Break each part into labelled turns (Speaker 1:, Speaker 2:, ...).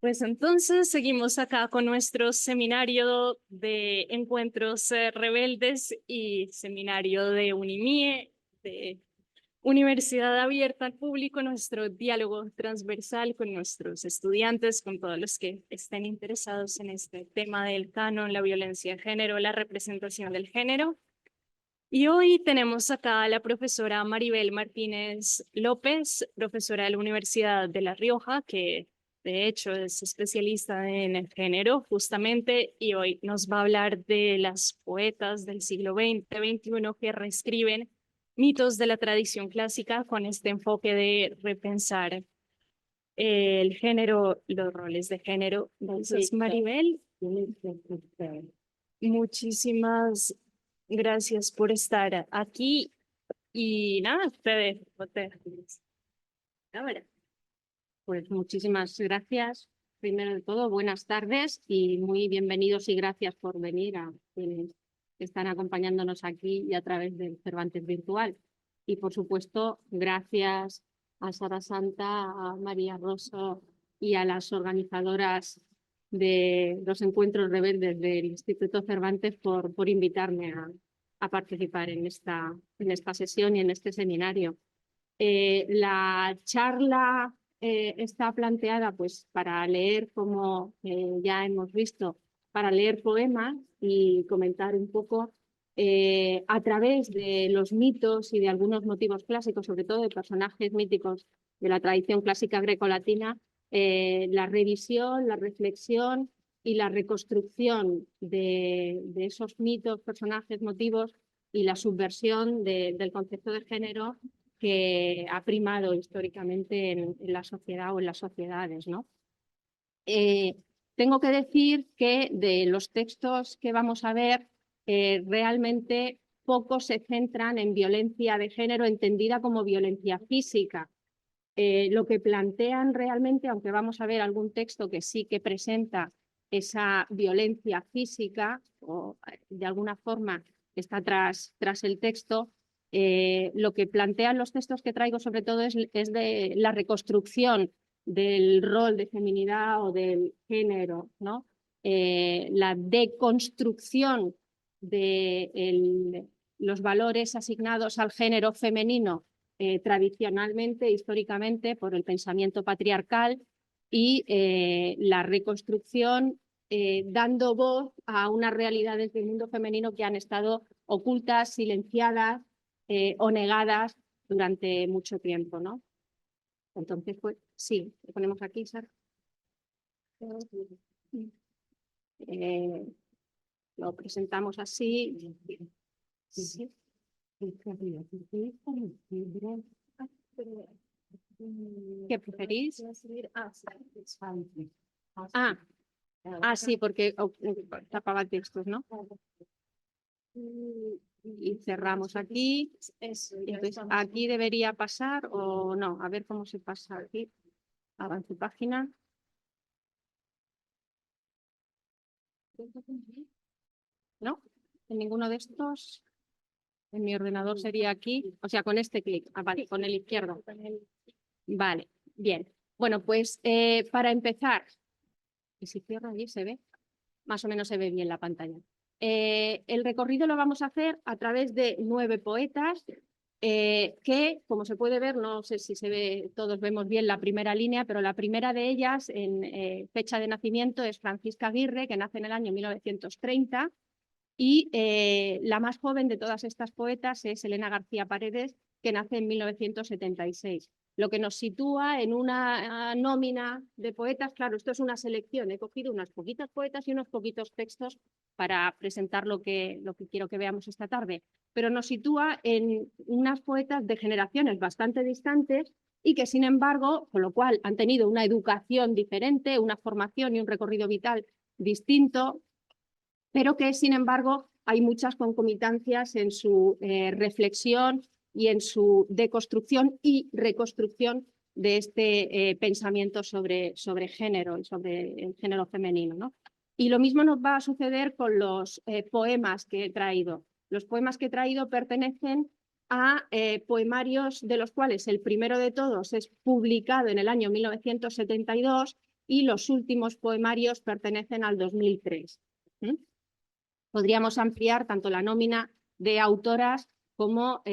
Speaker 1: Pues entonces seguimos acá con nuestro seminario de encuentros rebeldes y seminario de UNIMIE, de Universidad Abierta al Público, nuestro diálogo transversal con nuestros estudiantes, con todos los que estén interesados en este tema del canon, la violencia de género, la representación del género. Y hoy tenemos acá a la profesora Maribel Martínez López, profesora de la Universidad de La Rioja, que de hecho es especialista en el género justamente, y hoy nos va a hablar de las poetas del siglo XX-XXI que reescriben mitos de la tradición clásica con este enfoque de repensar el género, los roles de género. Entonces, Maribel, muchísimas gracias por estar aquí y nada, ustedes. Ahora.
Speaker 2: Pues muchísimas gracias. Primero de todo, buenas tardes y muy bienvenidos y gracias por venir a quienes están acompañándonos aquí y a través del Cervantes Virtual. Y por supuesto, gracias a Sara Santa, a María Rosso y a las organizadoras de los encuentros rebeldes del Instituto Cervantes por invitarme a participar en esta sesión y en este seminario. La charla está planteada pues para leer, como ya hemos visto, para leer poemas y comentar un poco a través de los mitos y de algunos motivos clásicos, sobre todo de personajes míticos de la tradición clásica grecolatina, la revisión, la reflexión y la reconstrucción de esos mitos, personajes, motivos y la subversión del concepto de género que ha primado históricamente en la sociedad o en las sociedades, ¿no? Tengo que decir que de los textos que vamos a ver, realmente pocos se centran en violencia de género entendida como violencia física. Lo que plantean realmente, aunque vamos a ver algún texto que sí que presenta esa violencia física o de alguna forma está tras el texto, lo que plantean los textos que traigo sobre todo es de la reconstrucción del rol de feminidad o del género, ¿no? La deconstrucción de los valores asignados al género femenino tradicionalmente, históricamente, por el pensamiento patriarcal y la reconstrucción dando voz a unas realidades del mundo femenino que han estado ocultas, silenciadas o negadas durante mucho tiempo, ¿no? Entonces, pues sí, lo ponemos aquí, Sara. Lo presentamos así. Sí. ¿Qué preferís? Sí, porque tapaba textos, ¿no? Y cerramos aquí. Entonces, ¿aquí debería pasar o no? A ver cómo se pasa aquí. Avance página. ¿No? En ninguno de estos. En mi ordenador sería aquí. O sea, con este clic. Vale, con el izquierdo. Vale, bien. Bueno, pues para empezar. Y si cierro allí se ve. Más o menos se ve bien la pantalla. El recorrido lo vamos a hacer a través de 9 poetas que, como se puede ver, no sé si se ve, todos vemos bien la primera línea, pero la primera de ellas en fecha de nacimiento es Francisca Aguirre, que nace en el año 1930, y la más joven de todas estas poetas es Elena García Paredes, que nace en 1976. Lo que nos sitúa en una nómina de poetas, claro, esto es una selección, he cogido unas poquitas poetas y unos poquitos textos para presentar lo que quiero que veamos esta tarde, pero nos sitúa en unas poetas de generaciones bastante distantes y que, sin embargo, con lo cual han tenido una educación diferente, una formación y un recorrido vital distinto, pero que, sin embargo, hay muchas concomitancias en su reflexión y en su deconstrucción y reconstrucción de este pensamiento sobre género y sobre el género femenino, ¿no? Y lo mismo nos va a suceder con los poemas que he traído. Los poemas que he traído pertenecen a poemarios de los cuales el primero de todos es publicado en el año 1972 y los últimos poemarios pertenecen al 2003. Podríamos ampliar tanto la nómina de autoras como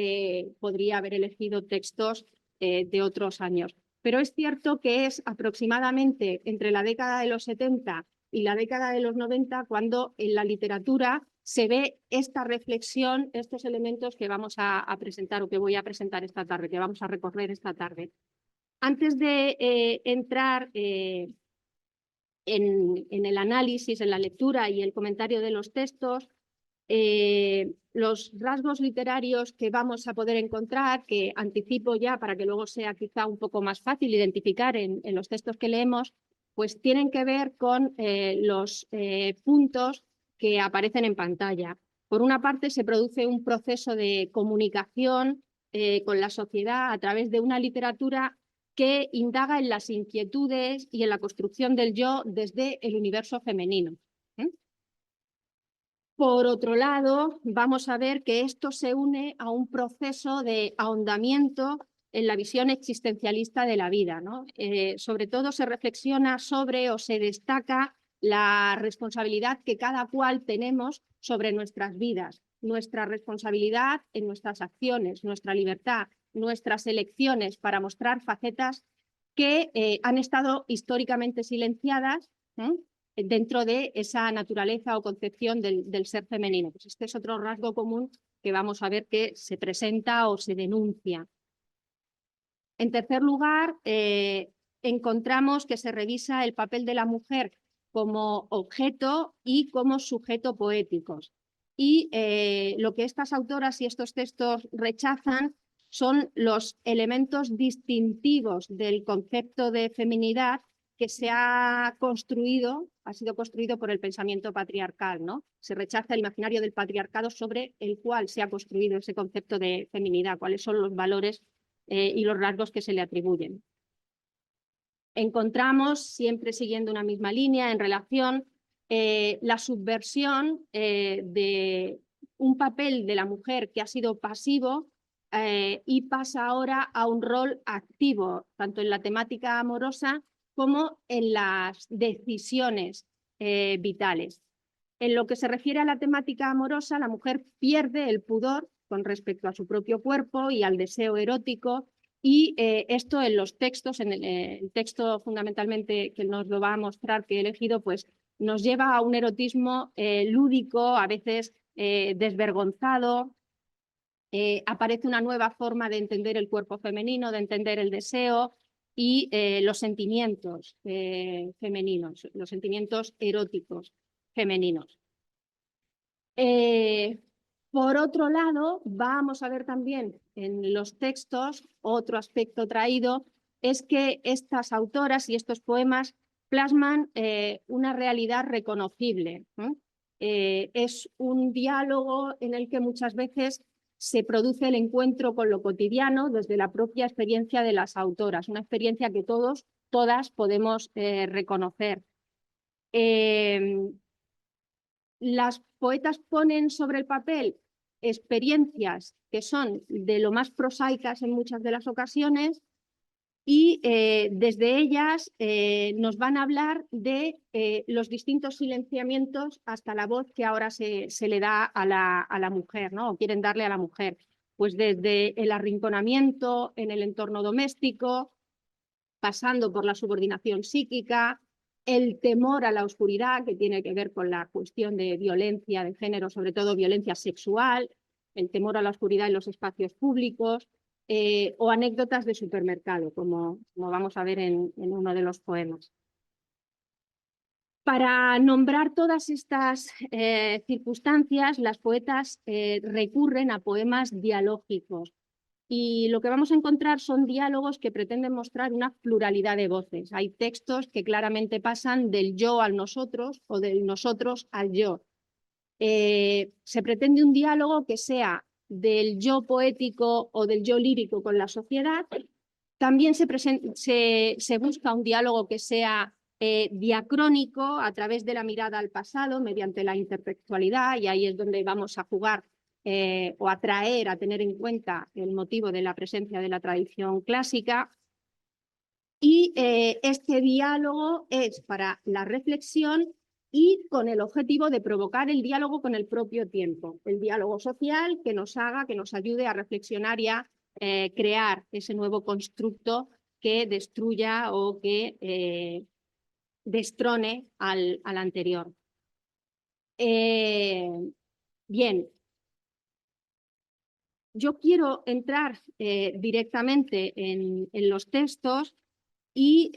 Speaker 2: podría haber elegido textos de otros años. Pero es cierto que es aproximadamente entre la década de los 70 y la década de los 90 cuando en la literatura se ve esta reflexión, estos elementos que vamos a presentar o que voy a presentar esta tarde, que vamos a recorrer esta tarde. Antes de entrar en el análisis, en la lectura y el comentario de los textos, los rasgos literarios que vamos a poder encontrar, que anticipo ya para que luego sea quizá un poco más fácil identificar en los textos que leemos, pues tienen que ver con los puntos que aparecen en pantalla. Por una parte, se produce un proceso de comunicación con la sociedad a través de una literatura que indaga en las inquietudes y en la construcción del yo desde el universo femenino. Por otro lado, vamos a ver que esto se une a un proceso de ahondamiento en la visión existencialista de la vida, ¿no? Sobre todo se reflexiona sobre o se destaca la responsabilidad que cada cual tenemos sobre nuestras vidas, nuestra responsabilidad en nuestras acciones, nuestra libertad, nuestras elecciones para mostrar facetas que han estado históricamente silenciadas, dentro de esa naturaleza o concepción del ser femenino. Pues este es otro rasgo común que vamos a ver que se presenta o se denuncia. En tercer lugar, encontramos que se revisa el papel de la mujer como objeto y como sujeto poéticos. Y lo que estas autoras y estos textos rechazan son los elementos distintivos del concepto de feminidad que se ha sido construido por el pensamiento patriarcal, ¿no? Se rechaza el imaginario del patriarcado sobre el cual se ha construido ese concepto de feminidad, cuáles son los valores y los rasgos que se le atribuyen. Encontramos, siempre siguiendo una misma línea, en relación la subversión de un papel de la mujer que ha sido pasivo y pasa ahora a un rol activo, tanto en la temática amorosa como en las decisiones vitales. En lo que se refiere a la temática amorosa, la mujer pierde el pudor con respecto a su propio cuerpo y al deseo erótico, y esto en los textos, en el texto fundamentalmente que nos lo va a mostrar que he elegido, pues nos lleva a un erotismo lúdico, a veces desvergonzado. Aparece una nueva forma de entender el cuerpo femenino, de entender el deseo y los sentimientos femeninos, los sentimientos eróticos femeninos. Por otro lado, vamos a ver también en los textos, otro aspecto traído, es que estas autoras y estos poemas plasman una realidad reconocible. Es un diálogo en el que muchas veces se produce el encuentro con lo cotidiano desde la propia experiencia de las autoras, una experiencia que todas podemos reconocer. Las poetas ponen sobre el papel experiencias que son de lo más prosaicas en muchas de las ocasiones y desde ellas nos van a hablar de los distintos silenciamientos hasta la voz que ahora se le da a la mujer, ¿no? O quieren darle a la mujer. Pues desde el arrinconamiento en el entorno doméstico, pasando por la subordinación psíquica, el temor a la oscuridad, que tiene que ver con la cuestión de violencia de género, sobre todo violencia sexual, el temor a la oscuridad en los espacios públicos, o anécdotas de supermercado, como vamos a ver en uno de los poemas. Para nombrar todas estas circunstancias, las poetas recurren a poemas dialógicos. Y lo que vamos a encontrar son diálogos que pretenden mostrar una pluralidad de voces. Hay textos que claramente pasan del yo al nosotros o del nosotros al yo. Se pretende un diálogo que sea del yo poético o del yo lírico con la sociedad. También se busca un diálogo que sea diacrónico a través de la mirada al pasado mediante la intertextualidad, y ahí es donde vamos a jugar o atraer, a tener en cuenta el motivo de la presencia de la tradición clásica. Y este diálogo es para la reflexión y con el objetivo de provocar el diálogo con el propio tiempo, el diálogo social que nos haga, que nos ayude a reflexionar y a crear ese nuevo constructo que destruya o que destrone al anterior. Bien, yo quiero entrar directamente en los textos y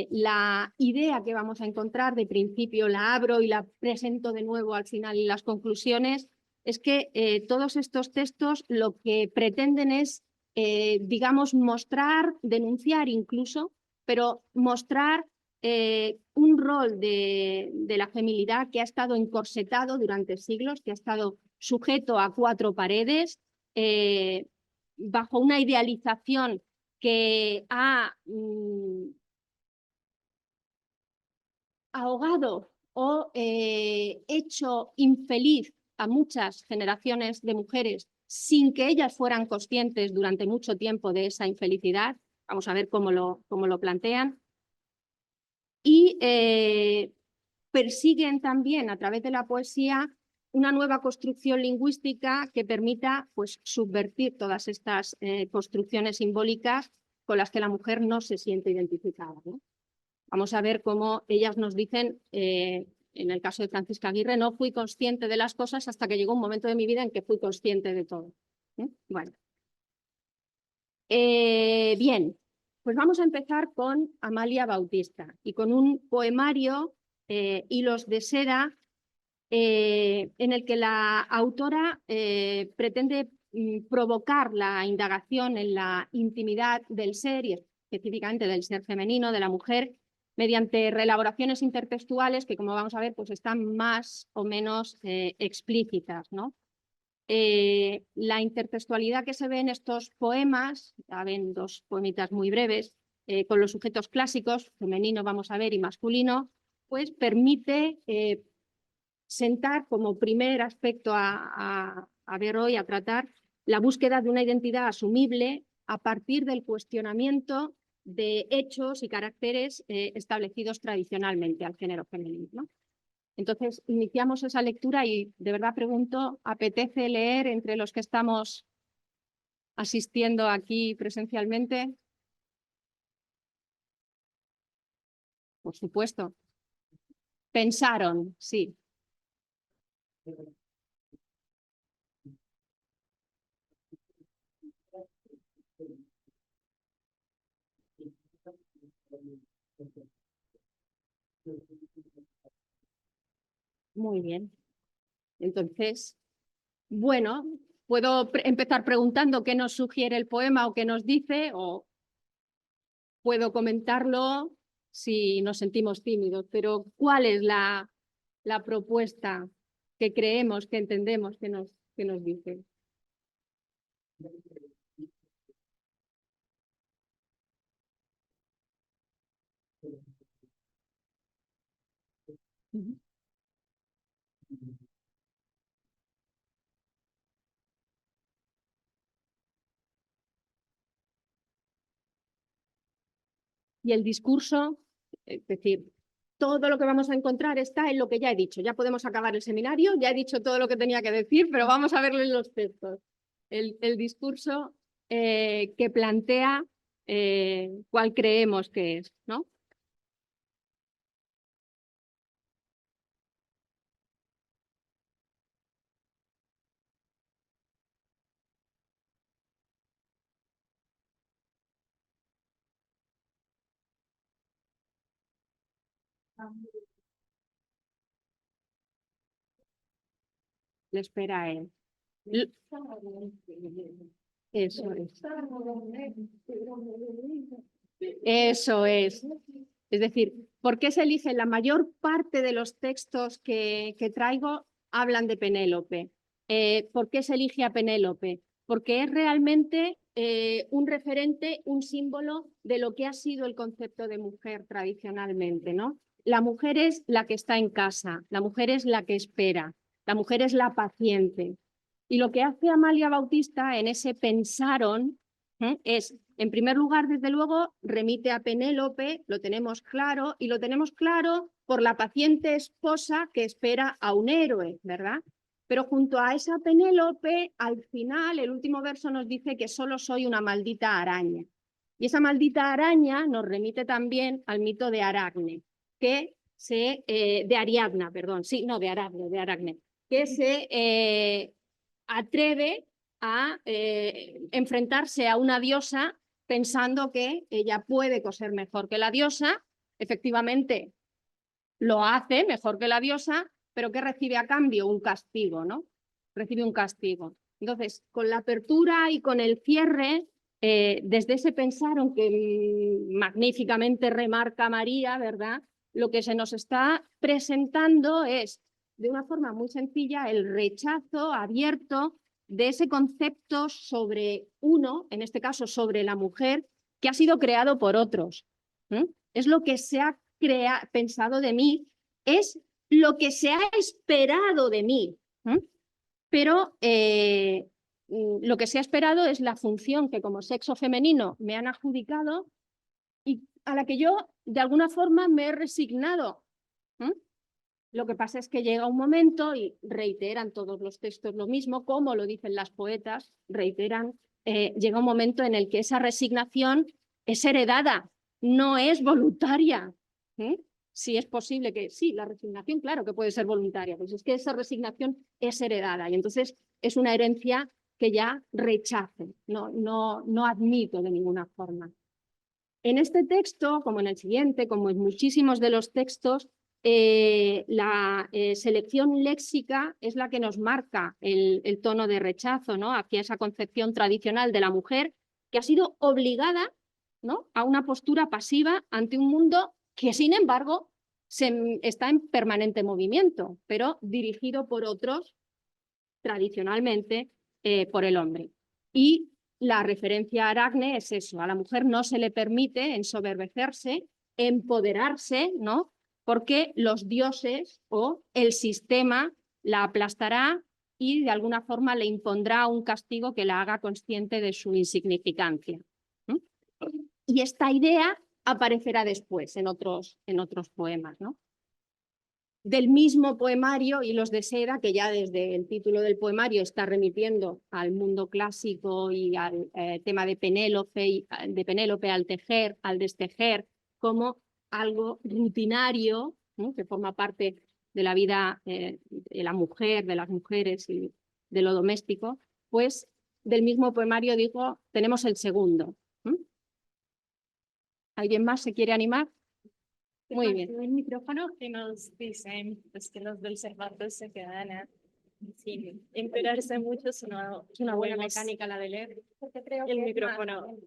Speaker 2: la idea que vamos a encontrar de principio la abro y la presento de nuevo al final y las conclusiones es que todos estos textos lo que pretenden es, digamos, mostrar, denunciar incluso, pero mostrar un rol de la feminidad que ha estado encorsetado durante siglos, que ha estado sujeto a cuatro paredes, bajo una idealización que ha ahogado o hecho infeliz a muchas generaciones de mujeres sin que ellas fueran conscientes durante mucho tiempo de esa infelicidad. Vamos a ver cómo lo plantean. Y persiguen también a través de la poesía una nueva construcción lingüística que permita pues, subvertir todas estas construcciones simbólicas con las que la mujer no se siente identificada, ¿no? Vamos a ver cómo ellas nos dicen, en el caso de Francisca Aguirre, no fui consciente de las cosas hasta que llegó un momento de mi vida en que fui consciente de todo. Bueno. Bien, pues vamos a empezar con Amalia Bautista y con un poemario, Hilos de seda, en el que la autora pretende provocar la indagación en la intimidad del ser y específicamente del ser femenino, de la mujer, mediante reelaboraciones intertextuales que, como vamos a ver, pues están más o menos explícitas, ¿no? La intertextualidad que se ve en estos poemas, ya ven dos poemitas muy breves, con los sujetos clásicos, femenino vamos a ver y masculino, pues permite sentar como primer aspecto a ver hoy, a tratar, la búsqueda de una identidad asumible a partir del cuestionamiento de hechos y caracteres establecidos tradicionalmente al género femenino, ¿no? Entonces, iniciamos esa lectura y de verdad pregunto, ¿apetece leer entre los que estamos asistiendo aquí presencialmente? Por supuesto. Pensaron, sí. Muy bien. Entonces, bueno, puedo empezar preguntando qué nos sugiere el poema o qué nos dice, o puedo comentarlo si nos sentimos tímidos, pero ¿cuál es la propuesta que creemos, que entendemos que nos dice? Y el discurso, es decir, todo lo que vamos a encontrar está en lo que ya he dicho. Ya podemos acabar el seminario, ya he dicho todo lo que tenía que decir, pero vamos a verlo en los textos. El discurso que plantea cuál creemos que es, ¿no? Le espera a él. Eso es. Eso es. Es decir, ¿por qué se elige? La mayor parte de los textos que traigo hablan de Penélope. ¿Por qué se elige a Penélope? Porque es realmente un referente, un símbolo de lo que ha sido el concepto de mujer tradicionalmente, ¿no? La mujer es la que está en casa, la mujer es la que espera, la mujer es la paciente. Y lo que hace Amalia Bautista en ese pensaron Es, en primer lugar, desde luego, remite a Penélope, lo tenemos claro, y lo tenemos claro por la paciente esposa que espera a un héroe, ¿verdad? Pero junto a esa Penélope, al final, el último verso nos dice que solo soy una maldita araña. Y esa maldita araña nos remite también al mito de Aracne, de Ariadna, perdón, sí, no, de Aracne, que se atreve a enfrentarse a una diosa pensando que ella puede coser mejor que la diosa. Efectivamente, lo hace mejor que la diosa, pero que recibe a cambio un castigo, ¿no? Recibe un castigo. Entonces, con la apertura y con el cierre, desde ese pensar, aunque magníficamente remarca María, ¿verdad? Lo que se nos está presentando es, de una forma muy sencilla, el rechazo abierto de ese concepto sobre uno, en este caso sobre la mujer, que ha sido creado por otros. Es lo que se ha pensado de mí, es lo que se ha esperado de mí. Pero lo que se ha esperado es la función que como sexo femenino me han adjudicado y a la que yo de alguna forma me he resignado. Lo que pasa es que llega un momento, y reiteran todos los textos lo mismo, como lo dicen las poetas, reiteran, llega un momento en el que esa resignación es heredada, no es voluntaria. Sí es posible que, sí, la resignación, claro que puede ser voluntaria, pero es que esa resignación es heredada y entonces es una herencia que ya rechace, no admito de ninguna forma. En este texto, como en el siguiente, como en muchísimos de los textos, la selección léxica es la que nos marca el tono de rechazo, ¿no? Hacia esa concepción tradicional de la mujer que ha sido obligada, ¿no? A una postura pasiva ante un mundo que, sin embargo, está en permanente movimiento, pero dirigido por otros, tradicionalmente por el hombre. Y la referencia a Aracne es eso, a la mujer no se le permite ensoberbecerse, empoderarse, ¿no? Porque los dioses o el sistema la aplastará y de alguna forma le impondrá un castigo que la haga consciente de su insignificancia. Y esta idea aparecerá después en otros poemas, ¿no? Del mismo poemario Hilos de Seda, que ya desde el título del poemario está remitiendo al mundo clásico y al tema de Penélope, al tejer, al destejer, como algo rutinario, ¿no? Que forma parte de la vida de la mujer, de las mujeres y de lo doméstico, pues del mismo poemario digo, tenemos el segundo. ¿Alguien más se quiere animar? Muy bien.
Speaker 1: El micrófono que nos dicen pues, que los del Cervantes se quedan sin enterarse mucho, es
Speaker 2: una buena mecánica la de leer.
Speaker 1: Porque creo el micrófono.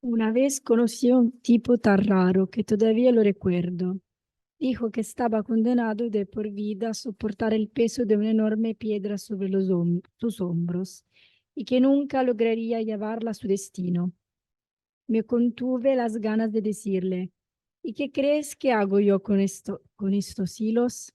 Speaker 3: Una vez conocí a un tipo tan raro que todavía lo recuerdo. Dijo que estaba condenado de por vida a soportar el peso de una enorme piedra sobre sus hombros y que nunca lograría llevarla a su destino. Me contuve las ganas de decirle, ¿y qué crees que hago yo con estos hilos?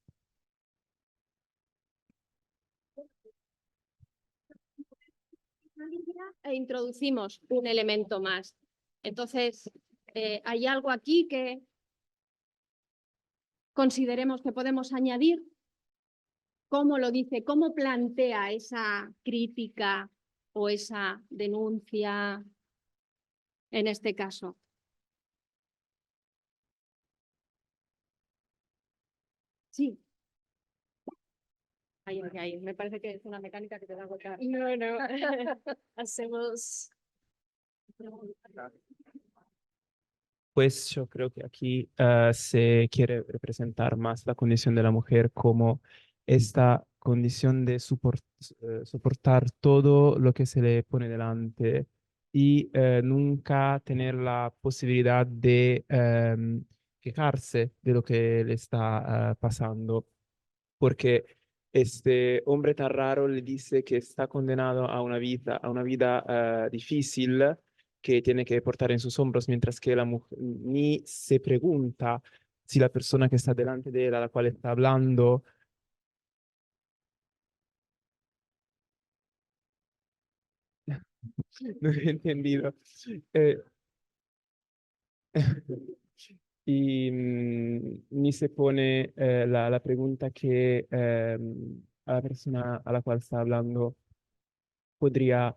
Speaker 2: E introducimos un elemento más. Entonces, ¿hay algo aquí que consideremos que podemos añadir? ¿Cómo lo dice? ¿Cómo plantea esa crítica o esa denuncia en este caso? Sí. Ahí. Me parece que es una mecánica que te da vuelta.
Speaker 1: No. Hacemos.
Speaker 4: Pues yo creo que aquí se quiere representar más la condición de la mujer como esta condición de soportar todo lo que se le pone delante y nunca tener la posibilidad de quejarse de lo que le está pasando. Porque este hombre tan raro le dice que está condenado a una vida difícil que tiene que portar en sus hombros, mientras que la mujer ni se pregunta si la persona que está delante de él, a la cual está hablando, no he entendido. Eh, y ni se pone la pregunta que a la persona a la cual está hablando podría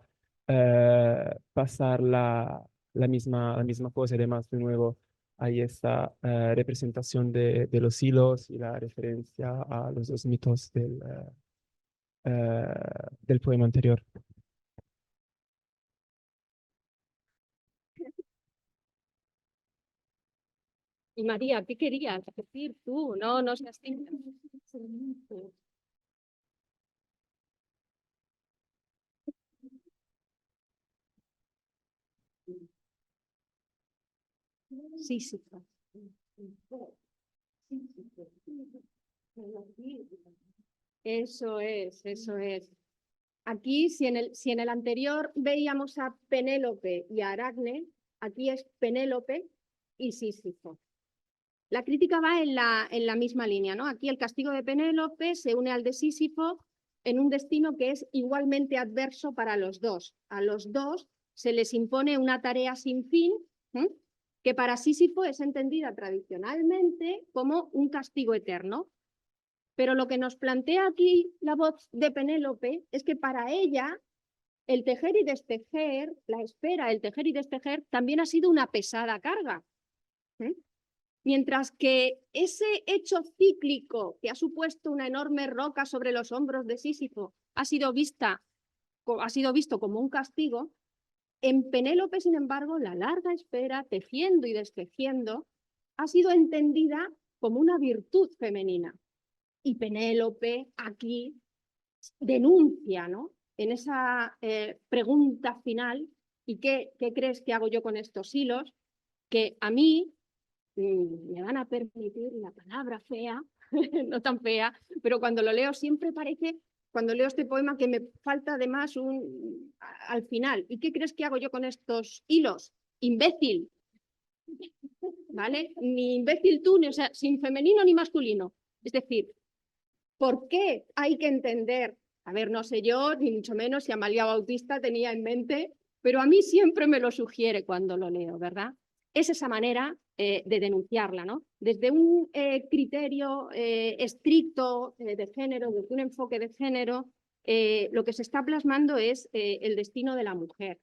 Speaker 4: pasar la misma cosa. Además, de nuevo, hay esta representación de los hilos y la referencia a los dos mitos del poema anterior.
Speaker 2: Y María, ¿qué querías decir tú? No, no seas tímida. Sísifo. Eso es, eso es. Aquí, si en el anterior veíamos a Penélope y a Aracne, aquí es Penélope y Sísifo. La crítica va en la misma línea, ¿no? Aquí el castigo de Penélope se une al de Sísifo en un destino que es igualmente adverso para los dos. A los dos se les impone una tarea sin fin, que para Sísifo es entendida tradicionalmente como un castigo eterno. Pero lo que nos plantea aquí la voz de Penélope es que para ella el tejer y destejer, la espera, el tejer y destejer, también ha sido una pesada carga. Mientras que ese hecho cíclico que ha supuesto una enorme roca sobre los hombros de Sísifo ha sido visto como un castigo, en Penélope, sin embargo, la larga espera, tejiendo y destejiendo, ha sido entendida como una virtud femenina. Y Penélope aquí denuncia, ¿no? En esa pregunta final, ¿y qué crees que hago yo con estos hilos? Que a mí me van a permitir la palabra fea, no tan fea, pero cuando lo leo siempre parece, cuando leo este poema, que me falta además al final. ¿Y qué crees que hago yo con estos hilos? Imbécil, ¿vale? Ni imbécil tú, o sea, sin femenino ni masculino. Es decir, ¿por qué hay que entender? A ver, no sé yo, ni mucho menos si Amalia Bautista tenía en mente, pero a mí siempre me lo sugiere cuando lo leo, ¿verdad? Es esa manera de denunciarla, ¿no? Desde un criterio estricto de género, desde un enfoque de género, lo que se está plasmando es el destino de la mujer.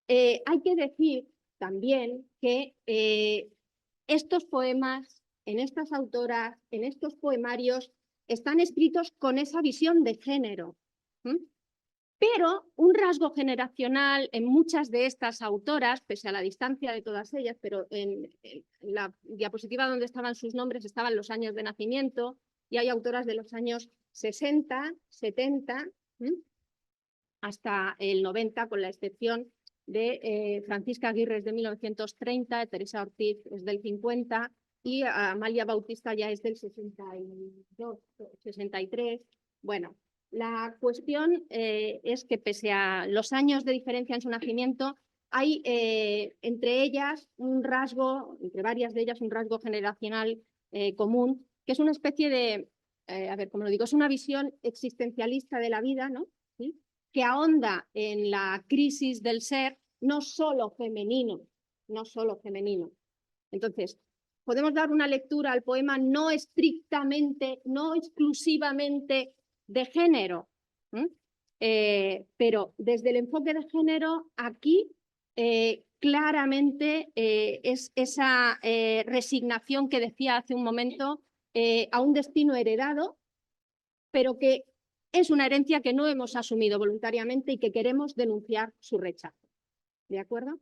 Speaker 2: Hay que decir también que estos poemas, en estas autoras, en estos poemarios, están escritos con esa visión de género. Pero un rasgo generacional en muchas de estas autoras, pese a la distancia de todas ellas, pero en la diapositiva donde estaban sus nombres estaban los años de nacimiento, y hay autoras de los años 60, 70, hasta el 90, con la excepción de Francisca Aguirre es de 1930, Teresa Ortiz es del 50 y Amalia Bautista ya es del 62, 63. Bueno, la cuestión es que pese a los años de diferencia en su nacimiento, hay entre ellas un rasgo, entre varias de ellas, un rasgo generacional común, que es una especie de, a ver, ¿cómo lo digo? Es una visión existencialista de la vida, ¿no? ¿Sí? Que ahonda en la crisis del ser, no solo femenino, no solo femenino. Entonces, podemos dar una lectura al poema no estrictamente, no exclusivamente de género, pero desde el enfoque de género aquí claramente es esa resignación que decía hace un momento a un destino heredado, pero que es una herencia que no hemos asumido voluntariamente y que queremos denunciar su rechazo. ¿De acuerdo?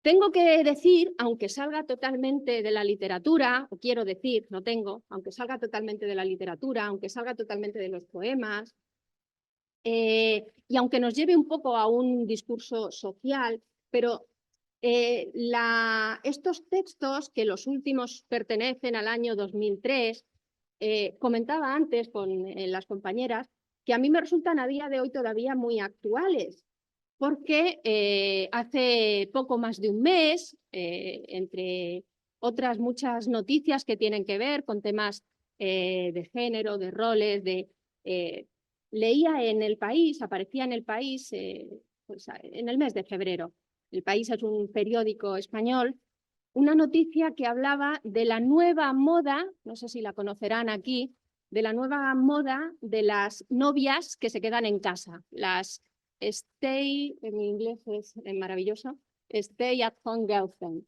Speaker 2: Tengo que decir, aunque salga totalmente de la literatura, o quiero decir, no tengo, aunque salga totalmente de la literatura, aunque salga totalmente de los poemas, y aunque nos lleve un poco a un discurso social, pero estos textos, que los últimos pertenecen al año 2003, comentaba antes con las compañeras, que a mí me resultan a día de hoy todavía muy actuales. porque hace poco más de un mes, entre otras muchas noticias que tienen que ver con temas de género, de roles, leía en El País, aparecía en El País pues, en el mes de febrero. El País es un periódico español, una noticia que hablaba de la nueva moda, no sé si la conocerán aquí, de la nueva moda de las novias que se quedan en casa, las stay, en inglés es maravilloso, stay at home girlfriend,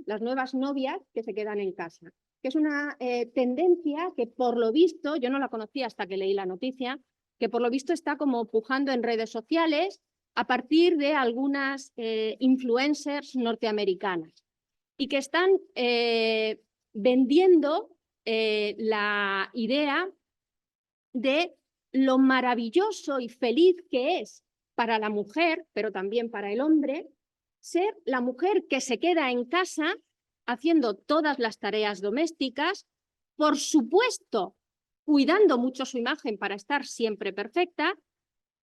Speaker 2: las nuevas novias que se quedan en casa, que es una tendencia que por lo visto, yo no la conocía hasta que leí la noticia, que por lo visto está como pujando en redes sociales a partir de algunas influencers norteamericanas y que están vendiendo la idea de lo maravilloso y feliz que es para la mujer, pero también para el hombre, ser la mujer que se queda en casa haciendo todas las tareas domésticas, por supuesto, cuidando mucho su imagen para estar siempre perfecta,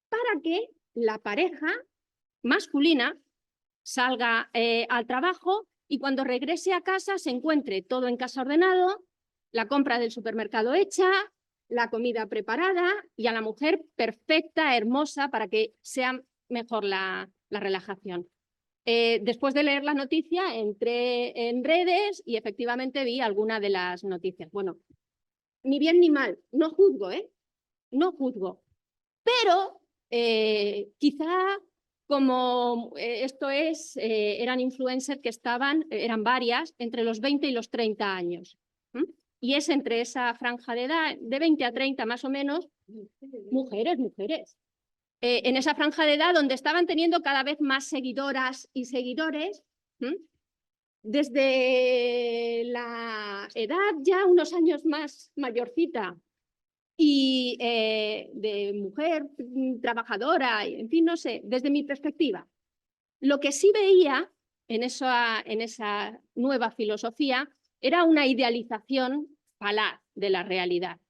Speaker 2: para que la pareja masculina salga al trabajo y cuando regrese a casa se encuentre todo en casa ordenado, la compra del supermercado hecha, la comida preparada y a la mujer perfecta, hermosa, para que sea mejor la relajación. Después de leer la noticia, entré en redes y efectivamente vi alguna de las noticias. Bueno, ni bien ni mal, no juzgo, no juzgo, pero quizá como eran influencers que eran varias, entre los 20 y los 30 años. Y es entre esa franja de edad, de 20 a 30 más o menos, mujeres. En esa franja de edad donde estaban teniendo cada vez más seguidoras y seguidores, desde la edad ya unos años más mayorcita, y de mujer trabajadora, en fin, no sé, desde mi perspectiva. Lo que sí veía en esa nueva filosofía era una idealización falaz de la realidad,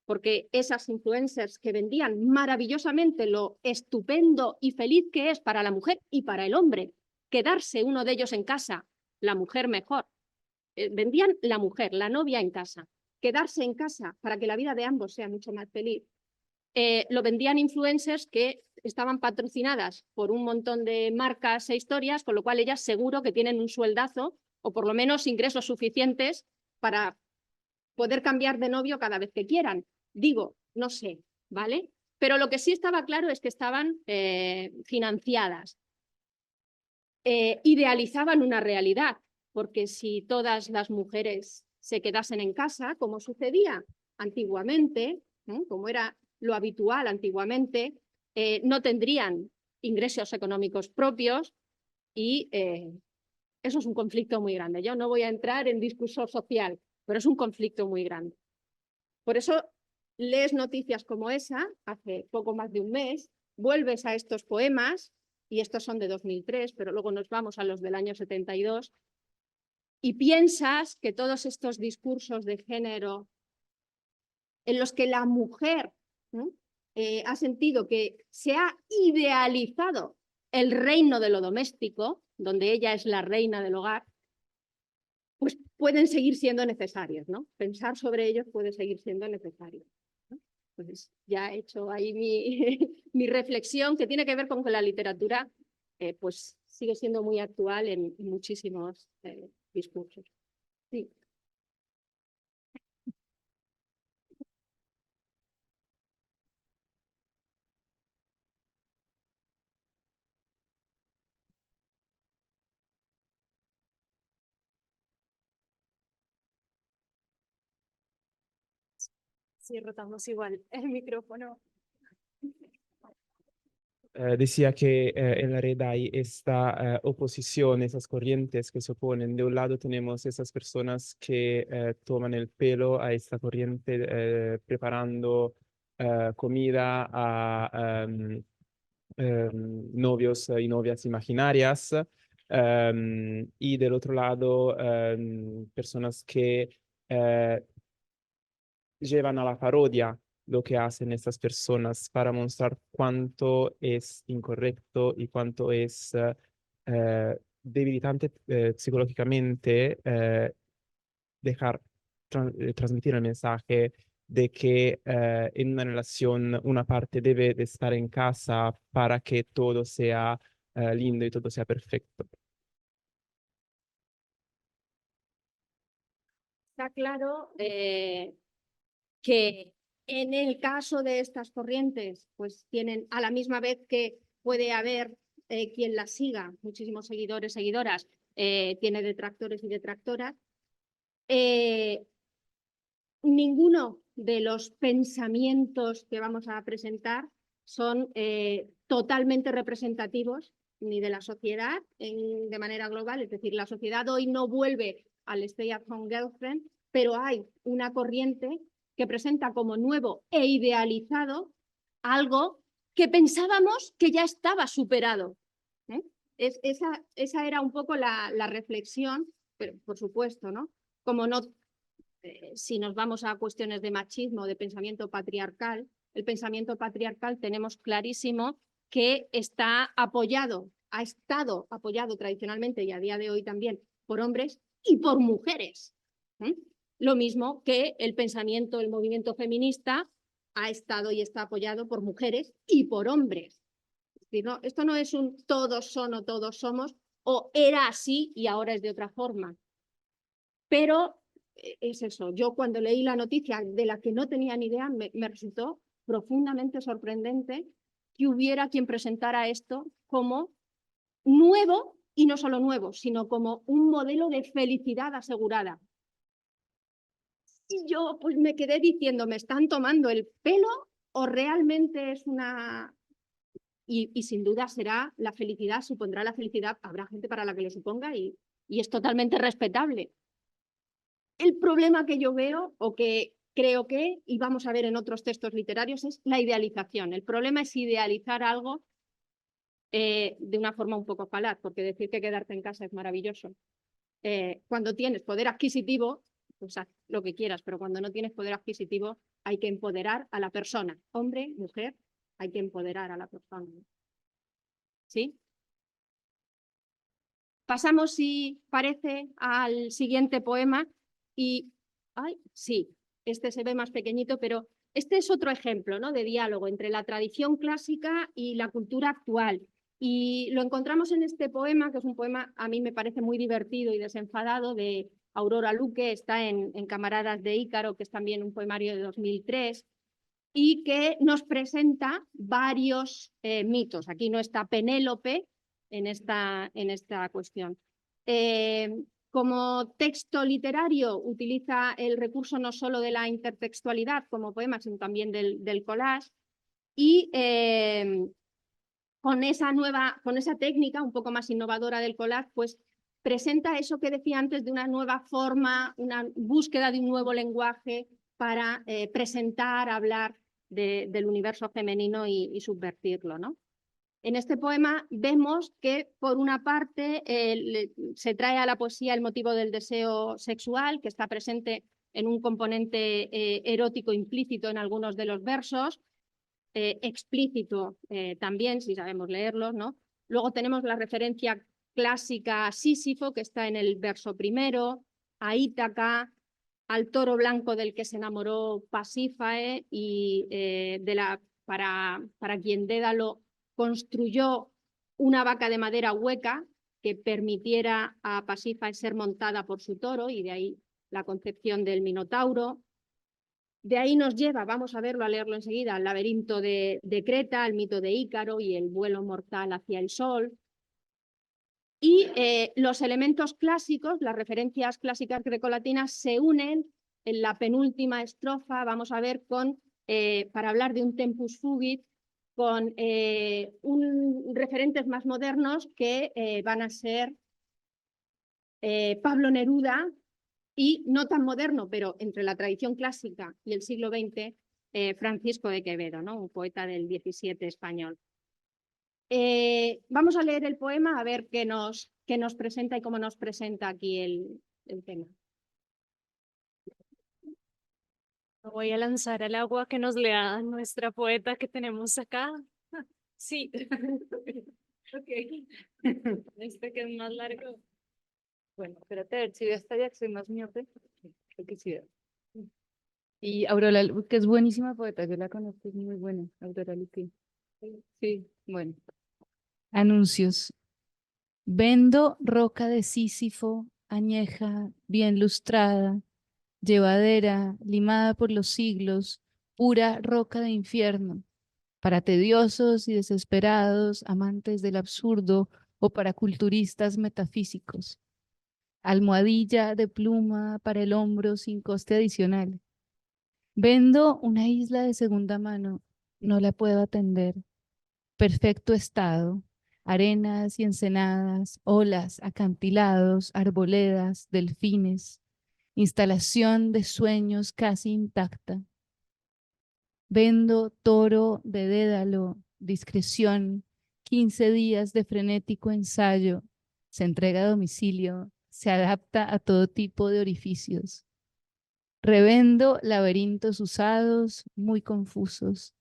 Speaker 2: porque esas influencers que vendían maravillosamente lo estupendo y feliz que es para la mujer y para el hombre quedarse uno de ellos en casa, la mujer mejor, vendían la mujer, la novia en casa, quedarse en casa para que la vida de ambos sea mucho más feliz. Lo vendían influencers que estaban patrocinadas por un montón de marcas e historias, con lo cual ellas seguro que tienen un sueldazo o por lo menos ingresos suficientes para poder cambiar de novio cada vez que quieran. Digo, no sé, ¿vale? Pero lo que sí estaba claro es que estaban financiadas. Idealizaban una realidad, porque si todas las mujeres se quedasen en casa, como sucedía antiguamente, como era lo habitual antiguamente, no tendrían ingresos económicos propios y eso es un conflicto muy grande. Yo no voy a entrar en discurso social, pero es un conflicto muy grande. Por eso lees noticias como esa, hace poco más de un mes, vuelves a estos poemas, y estos son de 2003, pero luego nos vamos a los del año 72, y piensas que todos estos discursos de género en los que la mujer ha sentido que se ha idealizado el reino de lo doméstico, donde ella es la reina del hogar, pues pueden seguir siendo necesarios, ¿no? Pensar sobre ellos puede seguir siendo necesario. Pues ya he hecho ahí mi reflexión, que tiene que ver con que la literatura pues sigue siendo muy actual en muchísimos discursos. Sí.
Speaker 1: Sí, rotamos igual el micrófono.
Speaker 4: Decía que en la red hay esta oposición, esas corrientes que se oponen. De un lado tenemos esas personas que toman el pelo a esta corriente preparando comida a novios y novias imaginarias. Y del otro lado, personas que llevan a la parodia lo que hacen estas personas para mostrar cuánto es incorrecto y cuánto es debilitante psicológicamente transmitir el mensaje de que en una relación una parte debe de estar en casa para que todo sea lindo y todo sea perfecto.
Speaker 2: Está claro que en el caso de estas corrientes, pues tienen a la misma vez que puede haber quien las siga, muchísimos seguidores, seguidoras, tiene detractores y detractoras. Ninguno de los pensamientos que vamos a presentar son totalmente representativos ni de la sociedad de manera global, es decir, la sociedad hoy no vuelve al Stay at Home Girlfriend, pero hay una corriente que presenta como nuevo e idealizado algo que pensábamos que ya estaba superado. Esa era un poco la reflexión, pero por supuesto, ¿no? Como no, si nos vamos a cuestiones de machismo, de pensamiento patriarcal, el pensamiento patriarcal tenemos clarísimo que está apoyado, ha estado apoyado tradicionalmente y a día de hoy también por hombres y por mujeres. Lo mismo que el pensamiento, el movimiento feminista ha estado y está apoyado por mujeres y por hombres. Es decir, no, esto no es un todos son o todos somos, o era así y ahora es de otra forma. Pero es eso, yo cuando leí la noticia de la que no tenía ni idea, me resultó profundamente sorprendente que hubiera quien presentara esto como nuevo, y no solo nuevo, sino como un modelo de felicidad asegurada. Y yo pues me quedé diciendo, ¿me están tomando el pelo o realmente es una...? Y sin duda será la felicidad, supondrá la felicidad, habrá gente para la que lo suponga y es totalmente respetable. El problema que yo veo, o que creo que, y vamos a ver en otros textos literarios, es la idealización. El problema es idealizar algo de una forma un poco falaz, porque decir que quedarte en casa es maravilloso. Cuando tienes poder adquisitivo, pues haz lo que quieras, pero cuando no tienes poder adquisitivo hay que empoderar a la persona. Hombre, mujer, hay que empoderar a la persona. ¿Sí? Pasamos, si parece, al siguiente poema y, ay, sí, este se ve más pequeñito, pero este es otro ejemplo, ¿no?, de diálogo entre la tradición clásica y la cultura actual. Y lo encontramos en este poema, que es un poema a mí me parece muy divertido y desenfadado, de Aurora Luque, está en Camaradas de Ícaro, que es también un poemario de 2003, y que nos presenta varios mitos. Aquí no está Penélope en esta cuestión. Como texto literario utiliza el recurso no solo de la intertextualidad como poema, sino también del collage, y con esa técnica un poco más innovadora del collage, pues presenta eso que decía antes de una nueva forma, una búsqueda de un nuevo lenguaje para presentar, hablar del universo femenino y subvertirlo, ¿no? En este poema vemos que, por una parte, se trae a la poesía el motivo del deseo sexual, que está presente en un componente erótico implícito en algunos de los versos, explícito también, si sabemos leerlos, ¿no? Luego tenemos la referencia clásica a Sísifo, que está en el verso primero, a Ítaca, al toro blanco del que se enamoró Pasífae y para quien Dédalo construyó una vaca de madera hueca que permitiera a Pasífae ser montada por su toro, y de ahí la concepción del Minotauro. De ahí nos lleva, vamos a verlo, a leerlo enseguida, al laberinto de Creta, al mito de Ícaro y el vuelo mortal hacia el sol. Y los elementos clásicos, las referencias clásicas grecolatinas, se unen en la penúltima estrofa, vamos a ver, para hablar de un tempus fugit, con referentes más modernos que van a ser Pablo Neruda, y no tan moderno, pero entre la tradición clásica y el siglo XX, Francisco de Quevedo, ¿no?, un poeta del XVII español. Vamos a leer el poema a ver qué nos presenta y cómo nos presenta aquí el tema.
Speaker 1: Lo voy a lanzar al agua que nos lea nuestra poeta que tenemos acá. Sí. Ok. Este que es más largo.
Speaker 5: Bueno, espérate a ver si veo hasta allá, que soy más miope. Creo que sí veo. Y Aurora, que es buenísima poeta, yo la conozco, es muy buena, Aurora Luque. Sí, bueno. Anuncios. Vendo roca de Sísifo, añeja, bien lustrada, llevadera, limada por los siglos, pura roca de infierno, para tediosos y desesperados, amantes del absurdo o para culturistas metafísicos. Almohadilla de pluma para el hombro sin coste adicional. Vendo una isla de segunda mano, no la puedo atender. Perfecto estado, arenas y ensenadas, olas, acantilados, arboledas, delfines, instalación de sueños casi intacta. Vendo toro de Dédalo, discreción, 15 días de frenético ensayo, se entrega a domicilio, se adapta a todo tipo de orificios. Revendo laberintos usados, muy confusos.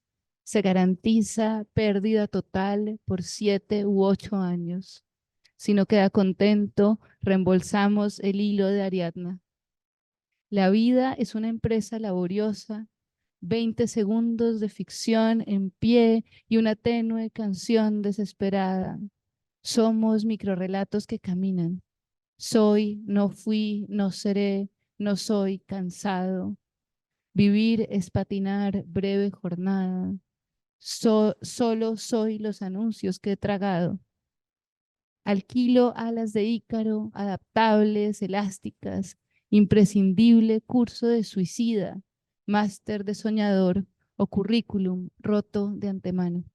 Speaker 5: Se garantiza pérdida total por 7 u 8 años. Si no queda contento, reembolsamos el hilo de Ariadna. La vida es una empresa laboriosa, 20 segundos de ficción en pie y una tenue canción desesperada. Somos microrrelatos que caminan. Soy, no fui, no seré, no soy cansado. Vivir es patinar, breve jornada. Solo soy los anuncios que he tragado. Alquilo alas de Ícaro, adaptables, elásticas, imprescindible curso de suicida, máster de soñador o currículum roto de antemano.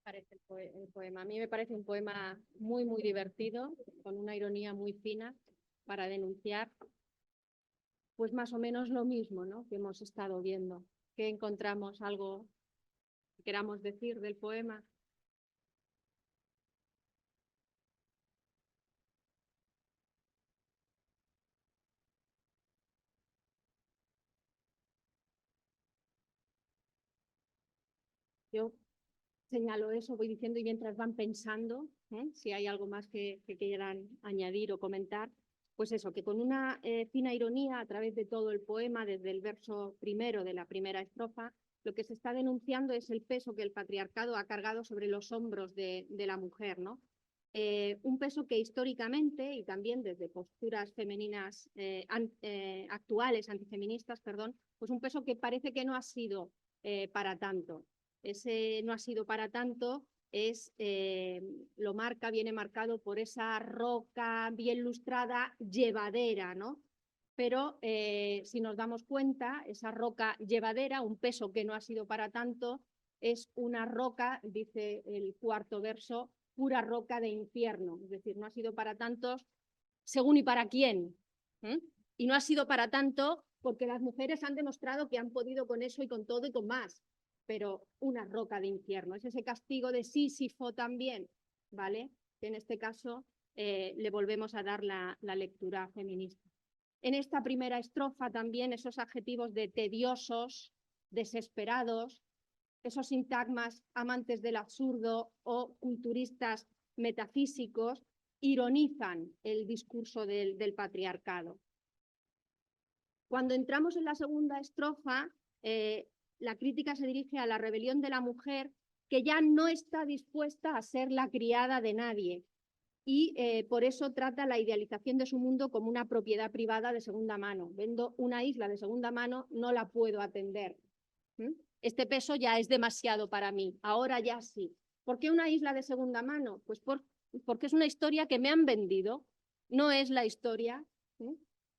Speaker 2: Parece el poema. A mí me parece un poema muy, muy divertido, con una ironía muy fina para denunciar, pues más o menos lo mismo, ¿no?, que hemos estado viendo. ¿Qué encontramos? ¿Algo que queramos decir del poema? Yo señalo eso, voy diciendo y mientras van pensando, si hay algo más que quieran añadir o comentar, pues eso, que con una fina ironía a través de todo el poema, desde el verso primero de la primera estrofa, lo que se está denunciando es el peso que el patriarcado ha cargado sobre los hombros de la mujer, ¿no? Un peso que históricamente y también desde posturas femeninas actuales, antifeministas, perdón, pues un peso que parece que no ha sido para tanto. Ese no ha sido para tanto lo marca, viene marcado por esa roca bien lustrada, llevadera, ¿no? Pero si nos damos cuenta, esa roca llevadera, un peso que no ha sido para tanto, es una roca, dice el cuarto verso, pura roca de infierno. Es decir, no ha sido para tantos según y para quién. Y no ha sido para tanto porque las mujeres han demostrado que han podido con eso y con todo y con más. Pero una roca de infierno. Es ese castigo de Sísifo también, ¿vale? Que en este caso le volvemos a dar la lectura feminista. En esta primera estrofa también esos adjetivos de tediosos, desesperados, esos sintagmas amantes del absurdo o culturistas metafísicos ironizan el discurso del patriarcado. Cuando entramos en la segunda estrofa, la crítica se dirige a la rebelión de la mujer que ya no está dispuesta a ser la criada de nadie y por eso trata la idealización de su mundo como una propiedad privada de segunda mano. Vendo una isla de segunda mano, no la puedo atender. Este peso ya es demasiado para mí, ahora ya sí. ¿Por qué una isla de segunda mano? Pues porque es una historia que me han vendido, no es la historia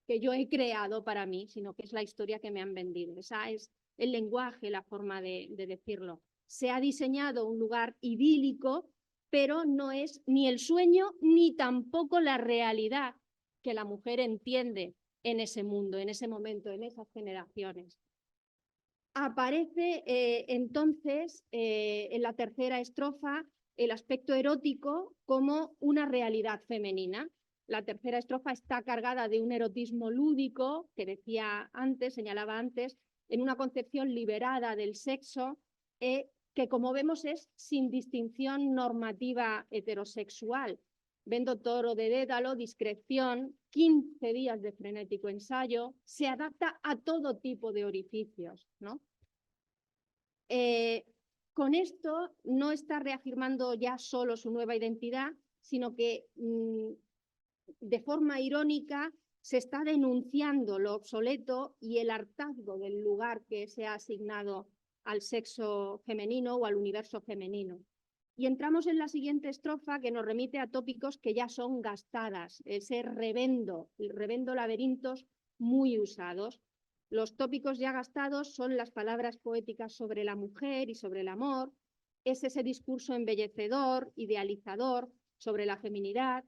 Speaker 2: que yo he creado para mí, sino que es la historia que me han vendido. Esa es el lenguaje, la forma de decirlo. Se ha diseñado un lugar idílico, pero no es ni el sueño ni tampoco la realidad que la mujer entiende en ese mundo, en ese momento, en esas generaciones. Aparece entonces en la tercera estrofa el aspecto erótico como una realidad femenina. La tercera estrofa está cargada de un erotismo lúdico, que decía antes, señalaba antes, en una concepción liberada del sexo, que como vemos es sin distinción normativa heterosexual. Vendo toro de Dédalo, discreción, 15 días de frenético ensayo, se adapta a todo tipo de orificios, ¿no? Con esto no está reafirmando ya solo su nueva identidad, sino que de forma irónica se está denunciando lo obsoleto y el hartazgo del lugar que se ha asignado al sexo femenino o al universo femenino. Y entramos en la siguiente estrofa, que nos remite a tópicos que ya son gastadas, ese revendo, el revendo laberintos muy usados. Los tópicos ya gastados son las palabras poéticas sobre la mujer y sobre el amor, es ese discurso embellecedor, idealizador sobre la feminidad.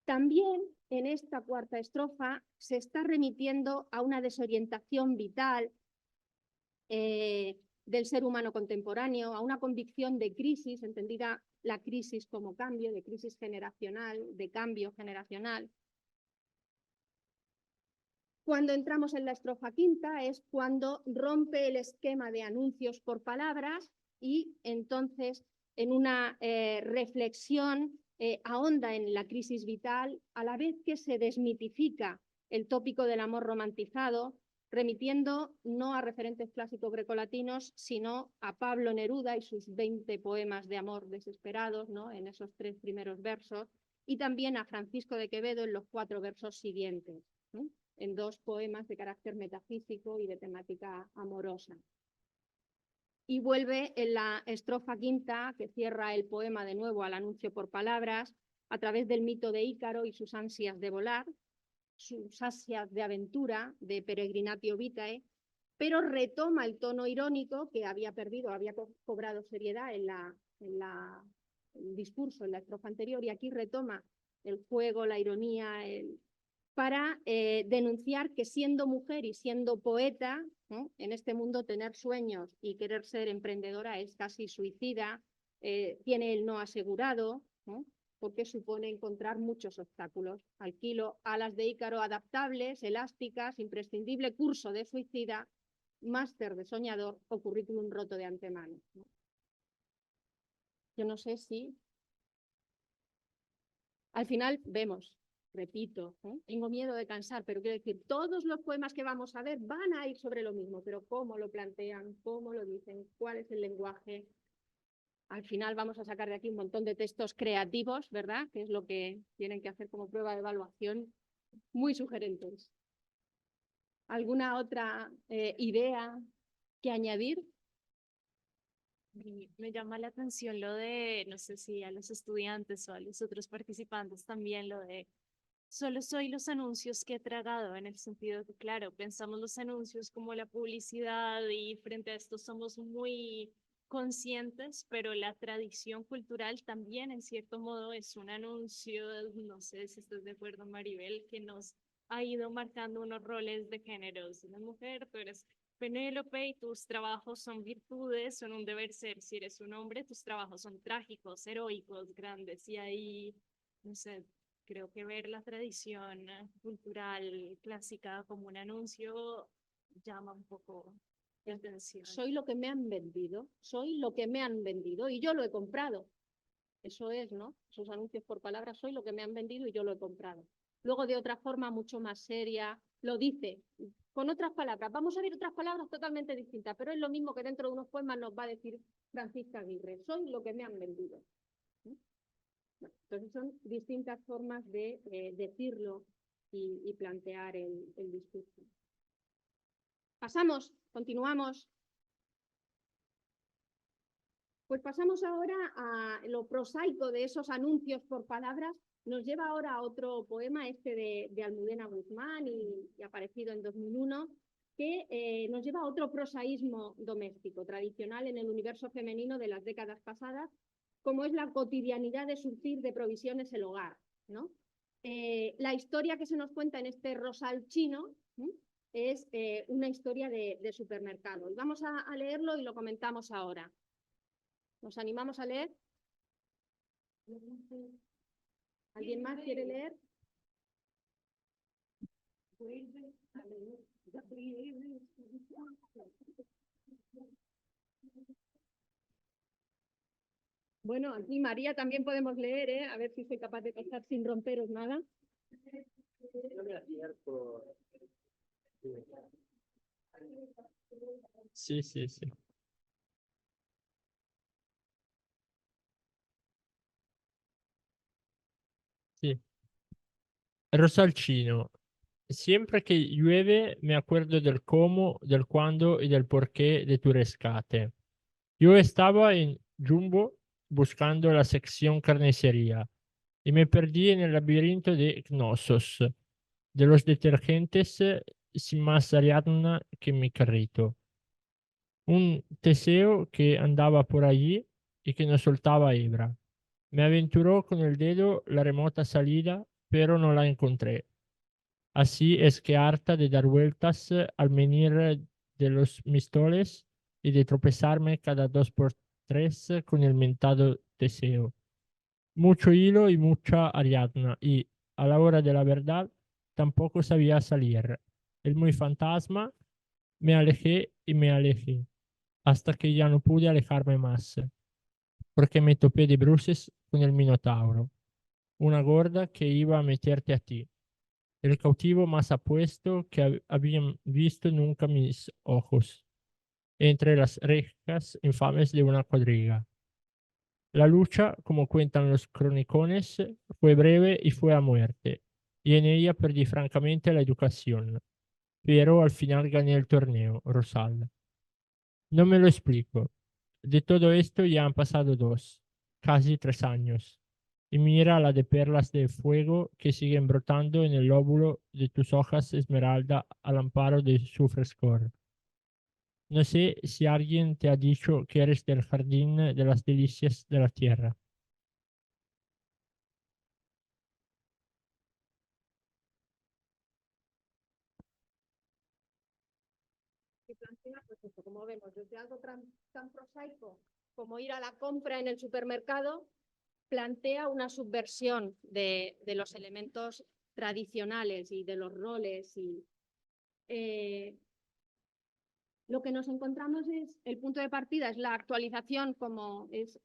Speaker 2: También en esta cuarta estrofa se está remitiendo a una desorientación vital del ser humano contemporáneo, a una convicción de crisis, entendida la crisis como cambio, de crisis generacional, de cambio generacional. Cuando entramos en la estrofa quinta es cuando rompe el esquema de anuncios por palabras y entonces en una reflexión ahonda en la crisis vital, a la vez que se desmitifica el tópico del amor romantizado, remitiendo no a referentes clásicos grecolatinos, sino a Pablo Neruda y sus 20 poemas de amor desesperados, ¿no? En esos 3 primeros versos, y también a Francisco de Quevedo en los 4 versos siguientes, ¿no? En 2 poemas de carácter metafísico y de temática amorosa. Y vuelve en la estrofa quinta, que cierra el poema de nuevo al anuncio por palabras, a través del mito de Ícaro y sus ansias de volar, sus ansias de aventura, de peregrinatio vitae, pero retoma el tono irónico que había perdido, había cobrado seriedad en el discurso, en la estrofa anterior, y aquí retoma el juego, la ironía, para denunciar que siendo mujer y siendo poeta, ¿no? En este mundo tener sueños y querer ser emprendedora es casi suicida, tiene el no asegurado, ¿no? Porque supone encontrar muchos obstáculos. Alquilo alas de Ícaro adaptables, elásticas, imprescindible curso de suicida, máster de soñador o currículum roto de antemano, ¿no? Yo no sé si al final vemos, repito, tengo miedo de cansar, pero quiero decir, todos los poemas que vamos a ver van a ir sobre lo mismo, pero cómo lo plantean, cómo lo dicen, cuál es el lenguaje. Al final vamos a sacar de aquí un montón de textos creativos, ¿verdad? Que es lo que tienen que hacer como prueba de evaluación, muy sugerentes. ¿Alguna otra idea que añadir?
Speaker 1: Me llama la atención lo de, no sé si a los estudiantes o a los otros participantes también, lo de solo soy los anuncios que he tragado, en el sentido que, claro, pensamos los anuncios como la publicidad y frente a esto somos muy conscientes, pero la tradición cultural también, en cierto modo, es un anuncio, no sé si estás de acuerdo, Maribel, que nos ha ido marcando unos roles de género. Si eres mujer, tú eres Penélope y tus trabajos son virtudes, son un deber ser. Si eres un hombre, tus trabajos son trágicos, heroicos, grandes. Y ahí, no sé, creo que ver la tradición cultural clásica como un anuncio llama un poco la atención.
Speaker 2: Soy lo que me han vendido, soy lo que me han vendido y yo lo he comprado. Eso es, ¿no? Esos anuncios por palabras, soy lo que me han vendido y yo lo he comprado. Luego, de otra forma mucho más seria, lo dice con otras palabras. Vamos a ver otras palabras totalmente distintas, pero es lo mismo que dentro de unos poemas nos va a decir Francisca Aguirre. Soy lo que me han vendido. Entonces son distintas formas de decirlo y plantear el discurso. Pasamos, continuamos. Pues pasamos ahora a lo prosaico de esos anuncios por palabras. Nos lleva ahora a otro poema, este de Almudena Guzmán y aparecido en 2001, que nos lleva a otro prosaísmo doméstico, tradicional en el universo femenino de las décadas pasadas, como es la cotidianidad de surtir de provisiones el hogar, ¿no? La historia que se nos cuenta en este rosal chino es una historia de supermercado. Y vamos a leerlo y lo comentamos ahora. ¿Nos animamos a leer? ¿Alguien más quiere leer? Bueno, aquí María también podemos leer, ¿eh? A ver si soy capaz de pasar sin romperos nada.
Speaker 6: Sì, sì, sì. Sì. Rosalcino, siempre que llueve me acuerdo del cómo, del cuándo y del porqué de tu rescate. Yo estaba en Jumbo buscando la sección carnicería y me perdí en el laberinto de Knossos, de los detergentes sin más Ariadna que mi carrito. Un Teseo que andaba por allí y que no soltaba hebra. Me aventuró con el dedo la remota salida, pero no la encontré. Así es que harta de dar vueltas al menir de los mistoles y de tropezarme cada 2 por 3 con el mentado Teseo. Mucho hilo y mucha Ariadna y, a la hora de la verdad, tampoco sabía salir. El muy fantasma, me alejé y me alejé, hasta que ya no pude alejarme más, porque me topé de bruces con el Minotauro, una gorda que iba a meterte a ti, el cautivo más apuesto que habían visto nunca mis ojos, entre las rejas infames de una cuadriga. La lucha, como cuentan los cronicones, fue breve y fue a muerte, y en ella perdí francamente la educación, pero al final gané el torneo, Rosal. No me lo explico. De todo esto ya han pasado 2, casi 3 años. Y mira la de perlas de fuego que siguen brotando en el lóbulo de tus hojas esmeralda al amparo de su frescor. No sé si alguien te ha dicho que eres del jardín de las delicias de la tierra.
Speaker 2: Que plantea, pues esto, como vemos, desde algo tan prosaico como ir a la compra en el supermercado, plantea una subversión de los elementos tradicionales y de los roles. Y lo que nos encontramos es, el punto de partida es la actualización, como es,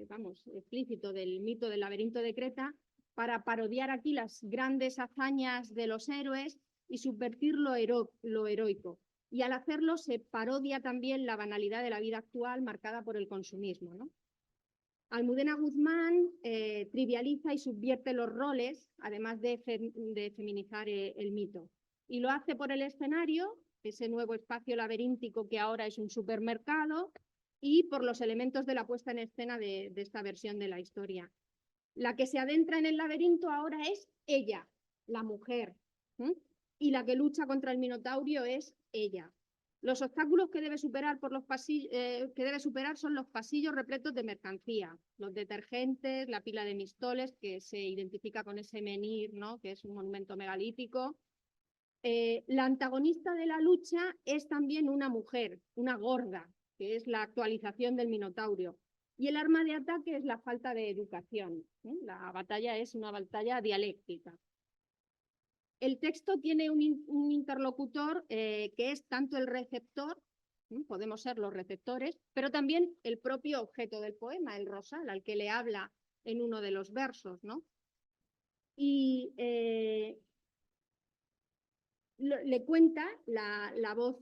Speaker 2: vamos, explícito del mito del laberinto de Creta, para parodiar aquí las grandes hazañas de los héroes y subvertir lo heroico. Y al hacerlo se parodia también la banalidad de la vida actual marcada por el consumismo, ¿no? Almudena Guzmán trivializa y subvierte los roles, además de feminizar el mito. Y lo hace por el escenario, ese nuevo espacio laberíntico que ahora es un supermercado, y por los elementos de la puesta en escena de esta versión de la historia. La que se adentra en el laberinto ahora es ella, la mujer, y la que lucha contra el Minotaurio es ella. Los obstáculos que debe superar, son los pasillos repletos de mercancía, los detergentes, la pila de mistoles, que se identifica con ese menhir, ¿no? Que es un monumento megalítico. La antagonista de la lucha es también una mujer, una gorda, que es la actualización del Minotaurio. Y el arma de ataque es la falta de educación. La batalla es una batalla dialéctica. El texto tiene un interlocutor que es tanto el receptor, podemos ser los receptores, pero también el propio objeto del poema, el rosal, al que le habla en uno de los versos, ¿no? Y le cuenta, la voz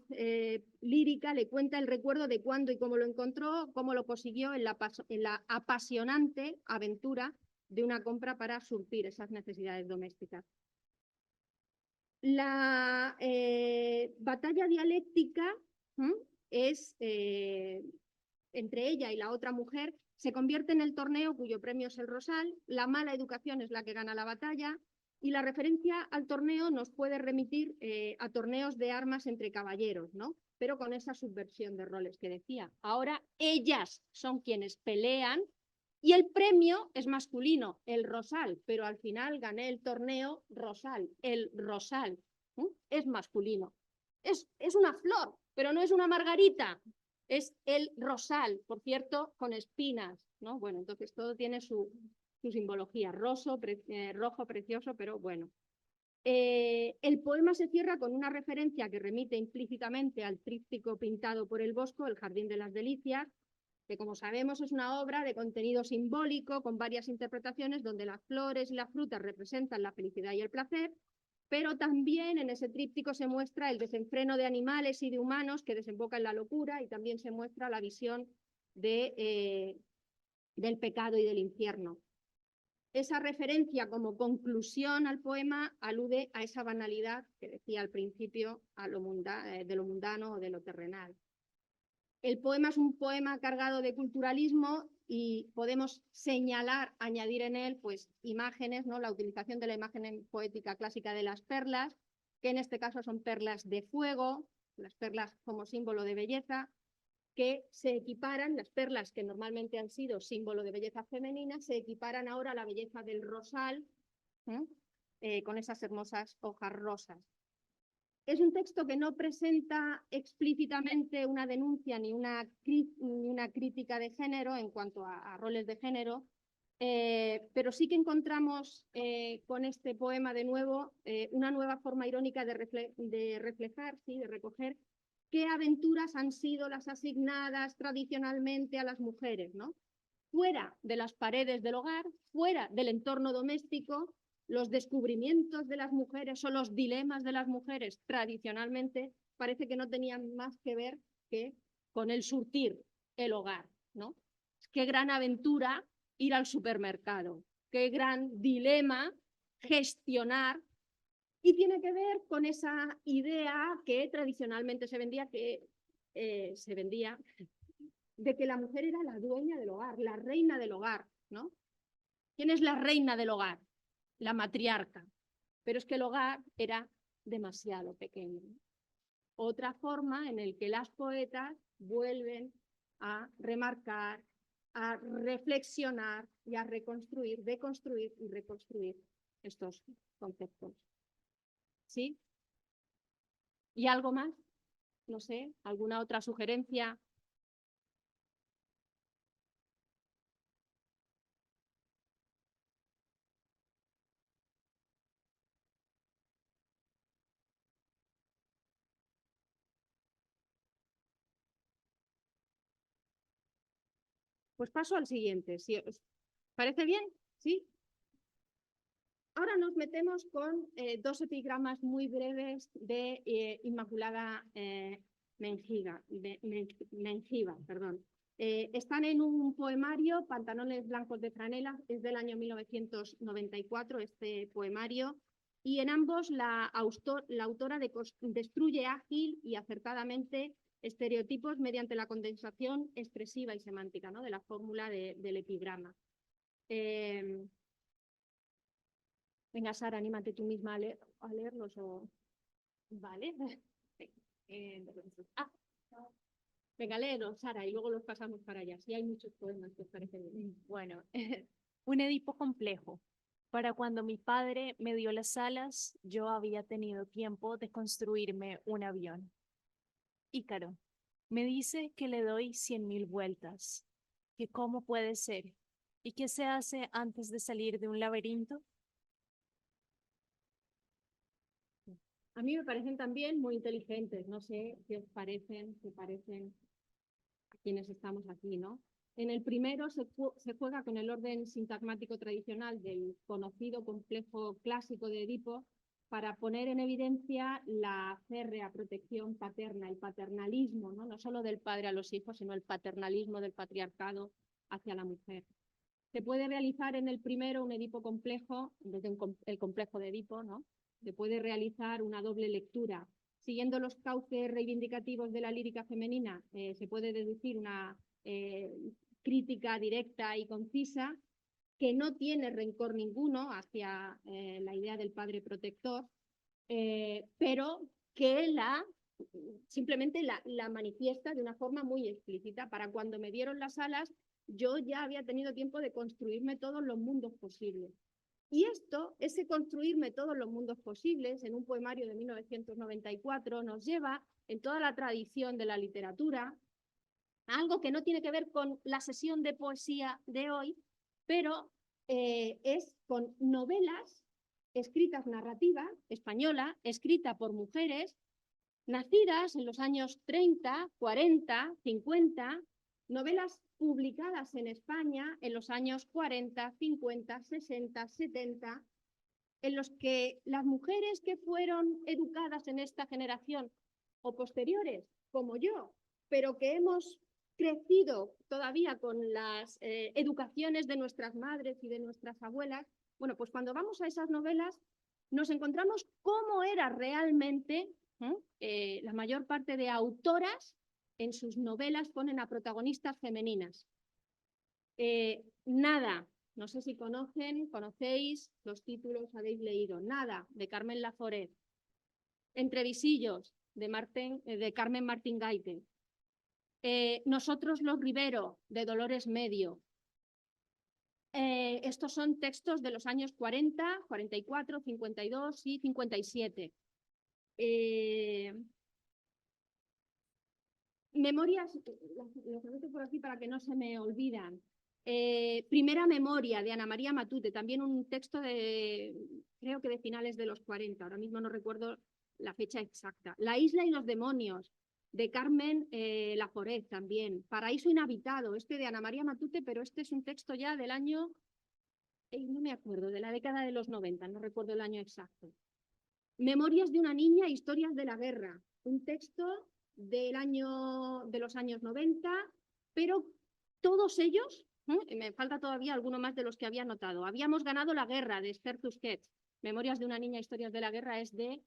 Speaker 2: lírica le cuenta el recuerdo de cuándo y cómo lo encontró, cómo lo consiguió en la apasionante aventura de una compra para surtir esas necesidades domésticas. La batalla dialéctica es, entre ella y la otra mujer, se convierte en el torneo cuyo premio es el rosal. La mala educación es la que gana la batalla, y la referencia al torneo nos puede remitir a torneos de armas entre caballeros, ¿no? Pero con esa subversión de roles que decía. Ahora ellas son quienes pelean y el premio es masculino, el rosal, pero al final gané el torneo rosal, el rosal, es masculino. Es una flor, pero no es una margarita, es el rosal, por cierto, con espinas, ¿no? Bueno, entonces todo tiene su simbología, rojo, precioso, pero bueno. El poema se cierra con una referencia que remite implícitamente al tríptico pintado por el Bosco, El Jardín de las Delicias, que como sabemos es una obra de contenido simbólico con varias interpretaciones donde las flores y las frutas representan la felicidad y el placer, pero también en ese tríptico se muestra el desenfreno de animales y de humanos que desemboca en la locura, y también se muestra la visión del pecado y del infierno. Esa referencia como conclusión al poema alude a esa banalidad que decía al principio de lo mundano o de lo terrenal. El poema es un poema cargado de culturalismo y podemos señalar, añadir en él pues, imágenes, ¿no? La utilización de la imagen poética clásica de las perlas, que en este caso son perlas de fuego, las perlas como símbolo de belleza, que se equiparan, las perlas que normalmente han sido símbolo de belleza femenina, se equiparan ahora a la belleza del rosal, con esas hermosas hojas rosas. Es un texto que no presenta explícitamente una denuncia ni una crítica de género en cuanto a roles de género, pero sí que encontramos con este poema de nuevo una nueva forma irónica de reflejar, ¿sí? De recoger qué aventuras han sido las asignadas tradicionalmente a las mujeres, ¿no? Fuera de las paredes del hogar, fuera del entorno doméstico, los descubrimientos de las mujeres o los dilemas de las mujeres tradicionalmente parece que no tenían más que ver que con el surtir el hogar, ¿no? Qué gran aventura ir al supermercado, qué gran dilema gestionar. Y tiene que ver con esa idea que tradicionalmente se vendía, de que la mujer era la dueña del hogar, la reina del hogar, ¿no? ¿Quién es la reina del hogar? La matriarca. Pero es que el hogar era demasiado pequeño. Otra forma en la que las poetas vuelven a remarcar, a reflexionar y a reconstruir, deconstruir y reconstruir estos conceptos. ¿Sí? ¿Y algo más? No sé, ¿alguna otra sugerencia? Pues paso al siguiente. Si os parece bien, ¿sí? Ahora nos metemos con dos epigramas muy breves de Inmaculada Mengiva. Están en un poemario, Pantalones blancos de franela, es del año 1994 este poemario, y en ambos la autora destruye ágil y acertadamente estereotipos mediante la condensación expresiva y semántica, ¿no? De la fórmula del epigrama. Venga, Sara, anímate tú misma a leerlos. Vale. Venga, léelos, Sara, y luego los pasamos para allá. Sí, hay muchos poemas que os parece bien.
Speaker 1: Bueno, un Edipo complejo. Para cuando mi padre me dio las alas, yo había tenido tiempo de construirme un avión. Ícaro, me dice que le doy 100.000 vueltas, que cómo puede ser, y qué se hace antes de salir de un laberinto.
Speaker 2: A mí me parecen también muy inteligentes. No sé qué os parecen, a quienes estamos aquí, ¿no? En el primero se juega con el orden sintagmático tradicional del conocido complejo clásico de Edipo para poner en evidencia la férrea protección paterna, el paternalismo, ¿no? No solo del padre a los hijos, sino el paternalismo del patriarcado hacia la mujer. Se puede realizar en el primero un Edipo complejo, desde el complejo de Edipo, ¿no? Se puede realizar una doble lectura. Siguiendo los cauces reivindicativos de la lírica femenina, se puede deducir una crítica directa y concisa que no tiene rencor ninguno hacia la idea del padre protector, pero que simplemente la manifiesta de una forma muy explícita. Para cuando me dieron las alas, yo ya había tenido tiempo de construirme todos los mundos posibles. Y ese construirme todos los mundos posibles, en un poemario de 1994, nos lleva, en toda la tradición de la literatura, a algo que no tiene que ver con la sesión de poesía de hoy, pero es con novelas escritas narrativa española, escrita por mujeres, nacidas en los años 30, 40, 50, novelas publicadas en España en los años 40, 50, 60, 70, en los que las mujeres que fueron educadas en esta generación o posteriores, como yo, pero que hemos crecido todavía con las educaciones de nuestras madres y de nuestras abuelas, bueno, pues cuando vamos a esas novelas nos encontramos cómo era realmente la mayor parte de autoras en sus novelas ponen a protagonistas femeninas. Nada, no sé si conocéis los títulos, habéis leído. Nada, de Carmen Laforet. Entrevisillos, de Carmen Martín Gaite. Nosotros los Rivero, de Dolores Medio. Estos son textos de los años 40, 44, 52 y 57. Memorias, los anoto por aquí para que no se me olvidan. Primera memoria de Ana María Matute, también un texto de, creo que de finales de los 40, ahora mismo no recuerdo la fecha exacta. La isla y los demonios, de Carmen Laforet también. Paraíso inhabitado, este de Ana María Matute, pero este es un texto ya del año, no me acuerdo, de la década de los 90, no recuerdo el año exacto. Memorias de una niña, historias de la guerra, un texto de los años 90, pero todos ellos, me falta todavía alguno más de los que había notado. Habíamos ganado la guerra, de Esther Tusquets. Memorias de una niña, historias de la guerra, es de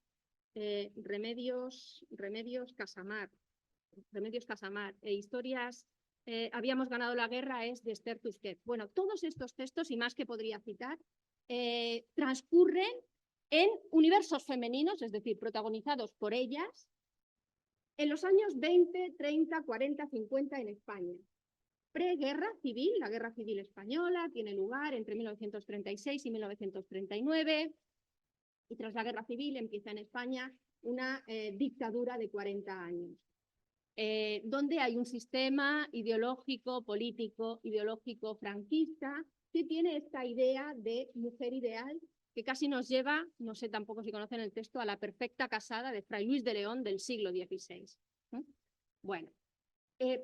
Speaker 2: Remedios Casamar. Historias, habíamos ganado la guerra, es de Esther Tusquets. Bueno, todos estos textos, y más que podría citar, transcurren en universos femeninos, es decir, protagonizados por ellas, en los años 20, 30, 40, 50 en España. Preguerra civil, la guerra civil española tiene lugar entre 1936 y 1939, y tras la guerra civil empieza en España una dictadura de 40 años, donde hay un sistema ideológico, político, ideológico franquista, que tiene esta idea de mujer ideal, que casi nos lleva, no sé tampoco si conocen el texto, a la perfecta casada de Fray Luis de León del siglo XVI. Bueno,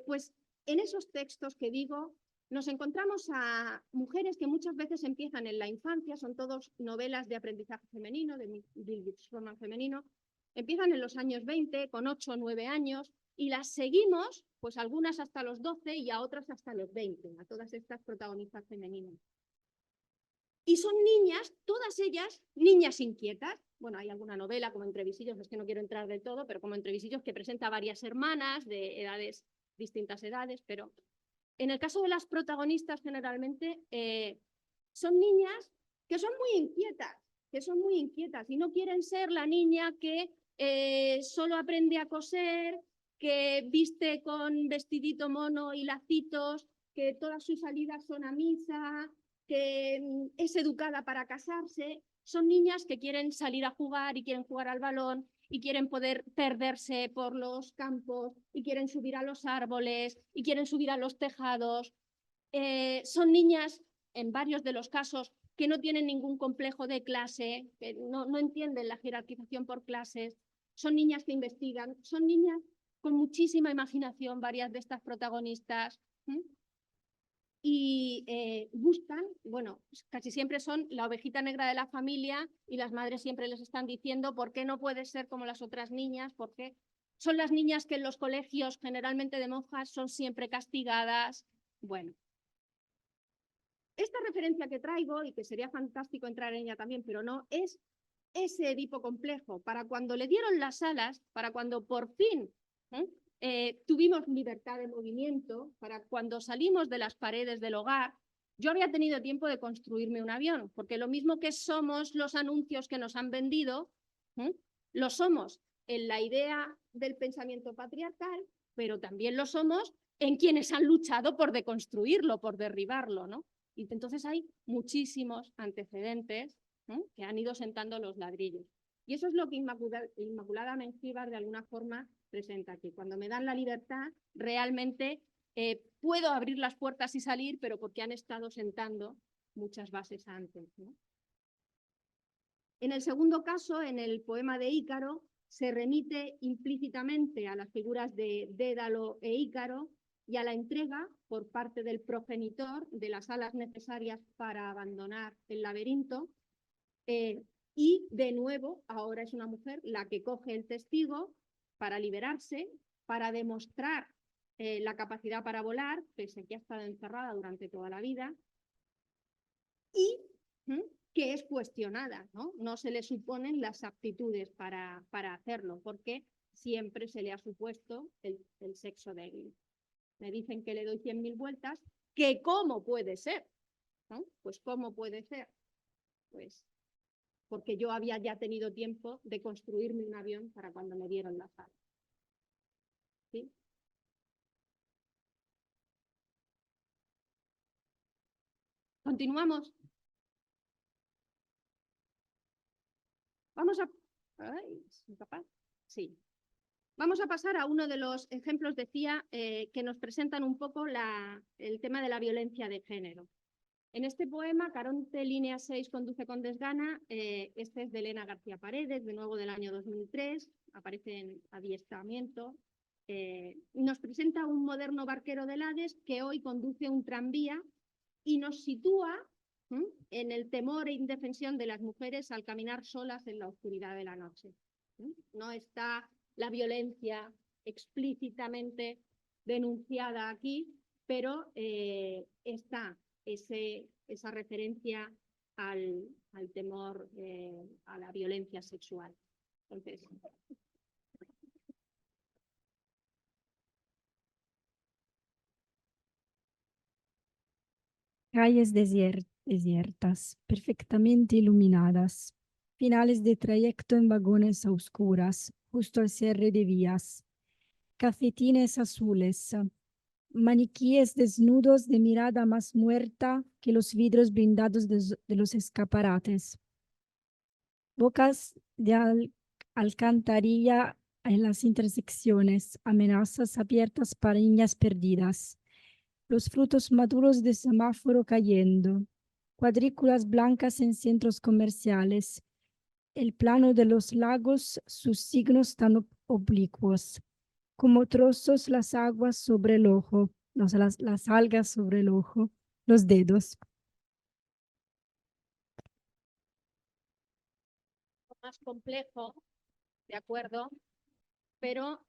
Speaker 2: pues en esos textos que digo, nos encontramos a mujeres que muchas veces empiezan en la infancia, son todos novelas de aprendizaje femenino, de Birgit Schroman femenino, empiezan en los años 20, con 8 o 9 años, y las seguimos, pues algunas hasta los 12 y a otras hasta los 20, a todas estas protagonistas femeninas. Y son niñas, todas ellas, niñas inquietas. Bueno, hay alguna novela como Entrevisillos, es que no quiero entrar del todo, pero como Entrevisillos que presenta a varias hermanas de edades, distintas edades, pero en el caso de las protagonistas generalmente son niñas que son muy inquietas, y no quieren ser la niña que solo aprende a coser, que viste con vestidito mono y lacitos, que todas sus salidas son a misa, que es educada para casarse. Son niñas que quieren salir a jugar y quieren jugar al balón y quieren poder perderse por los campos y quieren subir a los árboles y quieren subir a los tejados. Son niñas, en varios de los casos, que no tienen ningún complejo de clase, que no entienden la jerarquización por clases. Son niñas que investigan, son niñas con muchísima imaginación, varias de estas protagonistas. Y buscan, bueno, casi siempre son la ovejita negra de la familia, y las madres siempre les están diciendo por qué no puede ser como las otras niñas, porque son las niñas que en los colegios generalmente de monjas son siempre castigadas. Bueno, esta referencia que traigo, y que sería fantástico entrar en ella también, pero no, es ese Edipo complejo, para cuando le dieron las alas, para cuando por fin tuvimos libertad de movimiento, para cuando salimos de las paredes del hogar. Yo había tenido tiempo de construirme un avión, porque lo mismo que somos los anuncios que nos han vendido, lo somos en la idea del pensamiento patriarcal, pero también lo somos en quienes han luchado por deconstruirlo, por derribarlo, ¿no? Y entonces hay muchísimos antecedentes que han ido sentando los ladrillos. Y eso es lo que Inmaculada Mengíbar de alguna forma presenta aquí. Cuando me dan la libertad, realmente puedo abrir las puertas y salir, pero porque han estado sentando muchas bases antes, ¿no? En el segundo caso, en el poema de Ícaro, se remite implícitamente a las figuras de Dédalo e Ícaro y a la entrega por parte del progenitor de las alas necesarias para abandonar el laberinto. Y de nuevo, ahora es una mujer la que coge el testigo para liberarse, para demostrar la capacidad para volar, pese a que ha estado encerrada durante toda la vida, y que es cuestionada, ¿no? No se le suponen las aptitudes para hacerlo, porque siempre se le ha supuesto el sexo débil. Me dicen que le doy 100.000 vueltas, que cómo puede ser, ¿no? Pues cómo puede ser, pues porque yo había ya tenido tiempo de construirme un avión para cuando me dieron las alas. ¿Sí? Continuamos. Vamos a... Ay, ¿soy capaz? Sí. Vamos a pasar a uno de los ejemplos, decía, que nos presentan un poco el tema de la violencia de género. En este poema, Caronte, línea 6, conduce con desgana. Este es de Elena García Paredes, de nuevo del año 2003, aparece en Adiestramiento. Nos presenta un moderno barquero del Hades que hoy conduce un tranvía y nos sitúa en el temor e indefensión de las mujeres al caminar solas en la oscuridad de la noche. No está la violencia explícitamente denunciada aquí, pero está esa referencia al temor, a la violencia sexual. Entonces,
Speaker 3: Calles desiertas, perfectamente iluminadas, finales de trayecto en vagones a oscuras, justo al cierre de vías, cafetines azules, maniquíes desnudos de mirada más muerta que los vidrios blindados de los escaparates, bocas de alcantarilla en las intersecciones, amenazas abiertas para niñas perdidas, los frutos maduros de semáforo cayendo, cuadrículas blancas en centros comerciales, el plano de los lagos, sus signos tan oblicuos, como trozos las aguas sobre el ojo, no, las algas sobre el ojo, los dedos.
Speaker 2: más complejo, ¿de acuerdo? Pero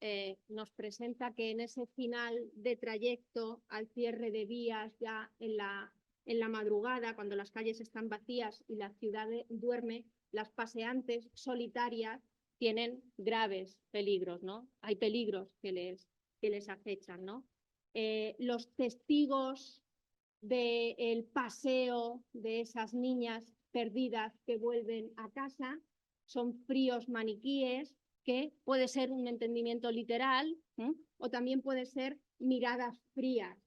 Speaker 2: nos presenta que en ese final de trayecto, al cierre de vías, ya en la madrugada, cuando las calles están vacías y la ciudad duerme, las paseantes solitarias tienen graves peligros, ¿no? Hay peligros que les acechan, ¿no? Los testigos del paseo de esas niñas perdidas que vuelven a casa son fríos maniquíes, que puede ser un entendimiento literal, o también puede ser miradas frías,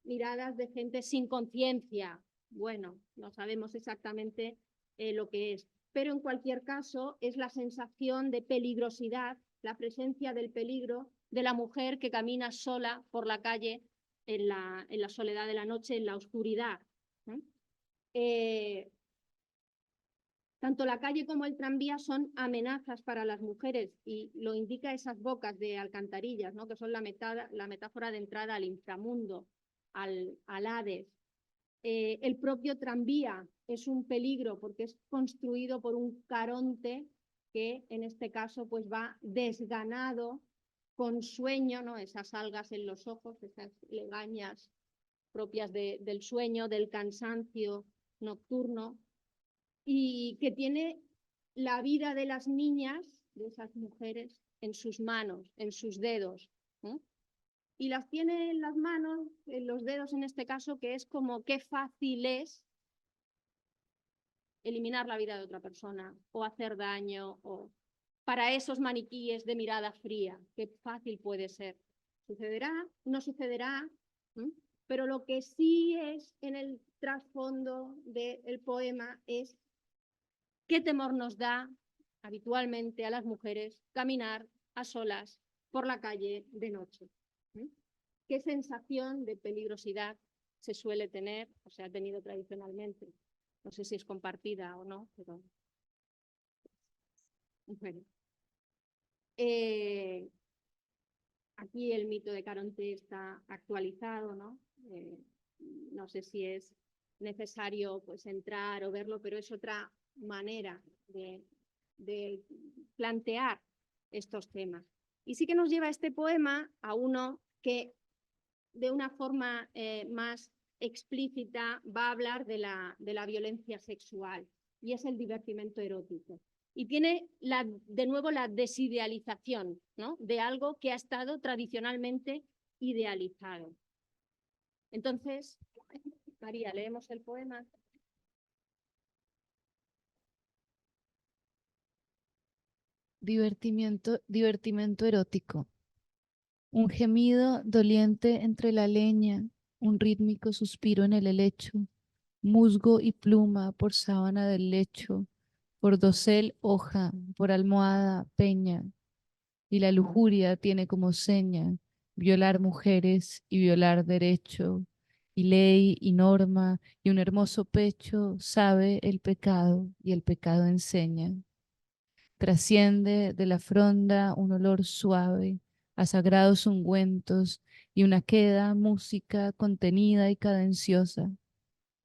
Speaker 2: miradas de gente sin conciencia. Bueno, no sabemos exactamente lo que es, pero en cualquier caso es la sensación de peligrosidad, la presencia del peligro de la mujer que camina sola por la calle en la soledad de la noche, en la oscuridad. Tanto la calle como el tranvía son amenazas para las mujeres y lo indica esas bocas de alcantarillas, ¿no? Que son la metáfora de entrada al inframundo, al Hades. El propio tranvía es un peligro porque es construido por un Caronte que en este caso pues va desganado con sueño, ¿no? Esas algas en los ojos, esas legañas propias del sueño, del cansancio nocturno, y que tiene la vida de las niñas, de esas mujeres, en sus manos, en sus dedos. Y las tiene en las manos, en los dedos en este caso, que es como qué fácil es eliminar la vida de otra persona o hacer daño, o para esos maniquíes de mirada fría, qué fácil puede ser. ¿Sucederá? ¿No sucederá? Pero lo que sí es en el trasfondo del poema es qué temor nos da habitualmente a las mujeres caminar a solas por la calle de noche. ¿Qué sensación de peligrosidad se suele tener o se ha tenido tradicionalmente? No sé si es compartida o no, pero Bueno, aquí el mito de Caronte está actualizado, ¿no? No sé si es necesario pues entrar o verlo, pero es otra manera de plantear estos temas. Y sí que nos lleva este poema a uno que de una forma más explícita va a hablar de la violencia sexual, y es el divertimento erótico. Y tiene de nuevo la desidealización, ¿no?, de algo que ha estado tradicionalmente idealizado. Entonces, María, leemos el poema.
Speaker 5: Divertimento erótico. Un gemido doliente entre la leña, un rítmico suspiro en el helecho, musgo y pluma por sábana del lecho, por dosel hoja, por almohada peña, y la lujuria tiene como seña violar mujeres y violar derecho, y ley y norma, y un hermoso pecho sabe el pecado y el pecado enseña. Trasciende de la fronda un olor suave a sagrados ungüentos y una queda música contenida y cadenciosa,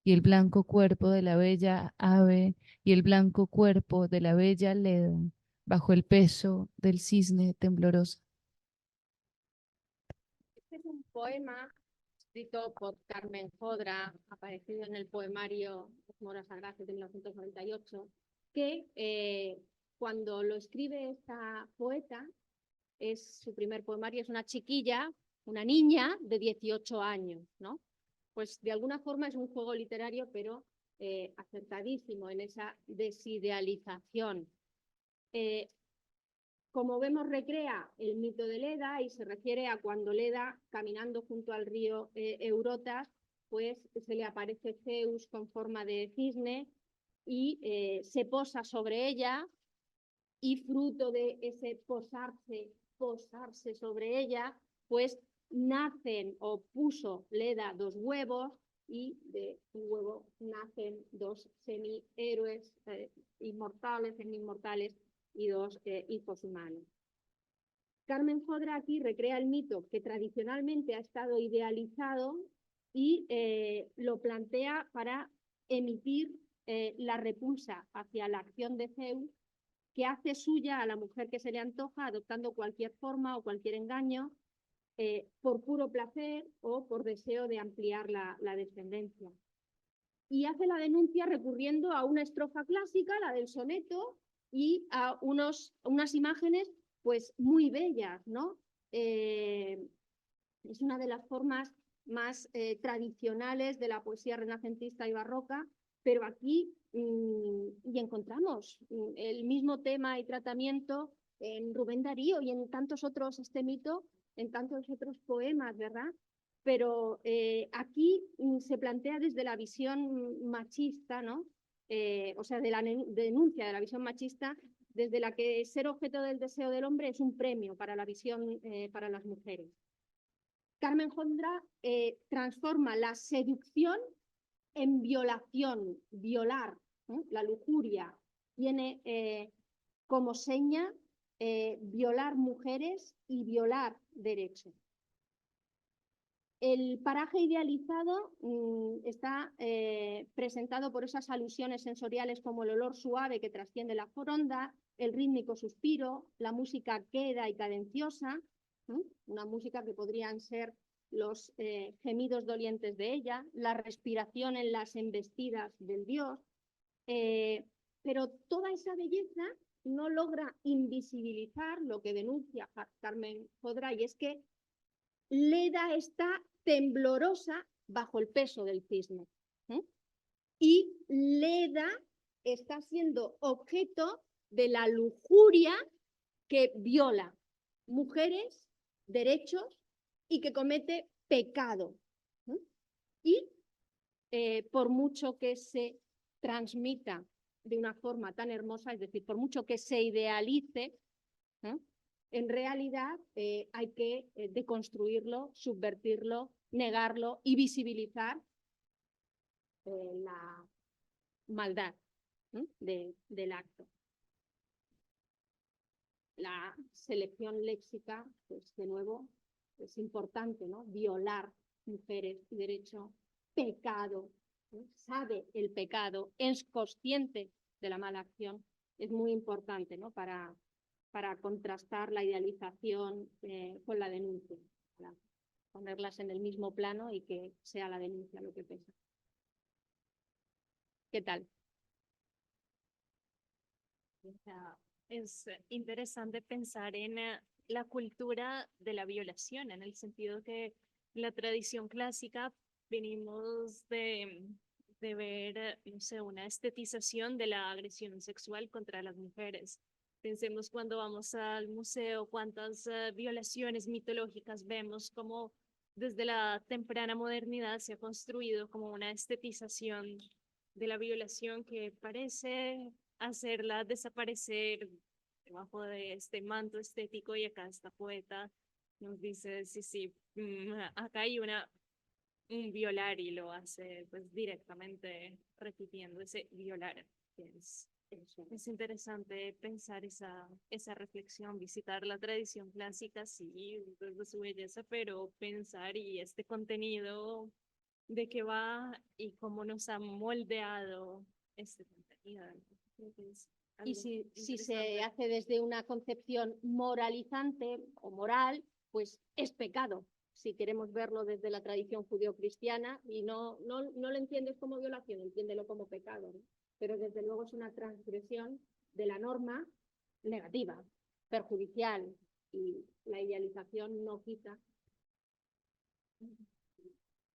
Speaker 5: y el blanco cuerpo de la bella ave y el blanco cuerpo de la bella leda bajo el peso del cisne tembloroso.
Speaker 2: Este es un poema escrito por Carmen Jodra, aparecido en el poemario Moras Agracias de 1998, que cuando lo escribe esta poeta, es su primer poemario, es una chiquilla, una niña de 18 años, ¿no? Pues de alguna forma es un juego literario, pero acertadísimo en esa desidealización. Como vemos, recrea el mito de Leda y se refiere a cuando Leda, caminando junto al río Eurotas, pues se le aparece Zeus con forma de cisne y se posa sobre ella, y fruto de ese posarse sobre ella, pues nacen o puso Leda 2 huevos, y de un huevo nacen 2 semi-héroes inmortales, semi-inmortales, y 2 hijos humanos. Carmen Jodra aquí recrea el mito que tradicionalmente ha estado idealizado y lo plantea para emitir la repulsa hacia la acción de Zeus, que hace suya a la mujer que se le antoja, adoptando cualquier forma o cualquier engaño, por puro placer o por deseo de ampliar la descendencia. Y hace la denuncia recurriendo a una estrofa clásica, la del soneto, y a unas imágenes pues muy bellas, ¿no? Es una de las formas más tradicionales de la poesía renacentista y barroca, pero aquí y encontramos el mismo tema y tratamiento en Rubén Darío y en tantos otros, este mito, en tantos otros poemas, ¿verdad? Pero aquí se plantea desde la visión machista, ¿no? O sea, de la denuncia de la visión machista, desde la que ser objeto del deseo del hombre es un premio para la visión para las mujeres. Carmen Jodra transforma la seducción en violación, violar, ¿eh? La lujuria tiene como seña violar mujeres y violar derechos. El paraje idealizado está presentado por esas alusiones sensoriales como el olor suave que trasciende la fronda, el rítmico suspiro, la música queda y cadenciosa, una música que podrían ser los gemidos dolientes de ella, la respiración en las embestidas del dios, pero toda esa belleza no logra invisibilizar lo que denuncia Carmen Jodra, y es que Leda está temblorosa bajo el peso del cisne. Y Leda está siendo objeto de la lujuria que viola mujeres, derechos, y que comete pecado. Y por mucho que se transmita de una forma tan hermosa, es decir, por mucho que se idealice, en realidad hay que deconstruirlo, subvertirlo, negarlo y visibilizar la maldad del acto. la selección léxica, pues de nuevo, es importante, ¿no? Violar mujeres y derecho, pecado, ¿no? Sabe el pecado, es consciente de la mala acción, es muy importante, ¿no? Para contrastar la idealización con la denuncia, para ponerlas en el mismo plano y que sea la denuncia lo que pesa. ¿Qué tal?
Speaker 1: Es interesante pensar en la cultura de la violación, en el sentido que en la tradición clásica venimos de ver, no sé, una estetización de la agresión sexual contra las mujeres. Pensemos cuando vamos al museo, cuántas violaciones mitológicas vemos, como desde la temprana modernidad se ha construido como una estetización de la violación que parece hacerla desaparecer debajo de este manto estético. Y acá esta poeta nos dice, sí, sí, acá hay un violar, y lo hace pues directamente repitiendo ese violar. Es interesante pensar esa reflexión, visitar la tradición clásica, sí, desde su belleza, pero pensar y este contenido de qué va y cómo nos ha moldeado este contenido. Creo que es
Speaker 2: Y
Speaker 1: algo
Speaker 2: si se
Speaker 1: interesante.
Speaker 2: hace desde una concepción moralizante o moral, pues es pecado. Si queremos verlo desde la tradición judeocristiana y no lo entiendes como violación, entiéndelo como pecado, ¿no? Pero desde luego es una transgresión de la norma negativa, perjudicial, y la idealización no quita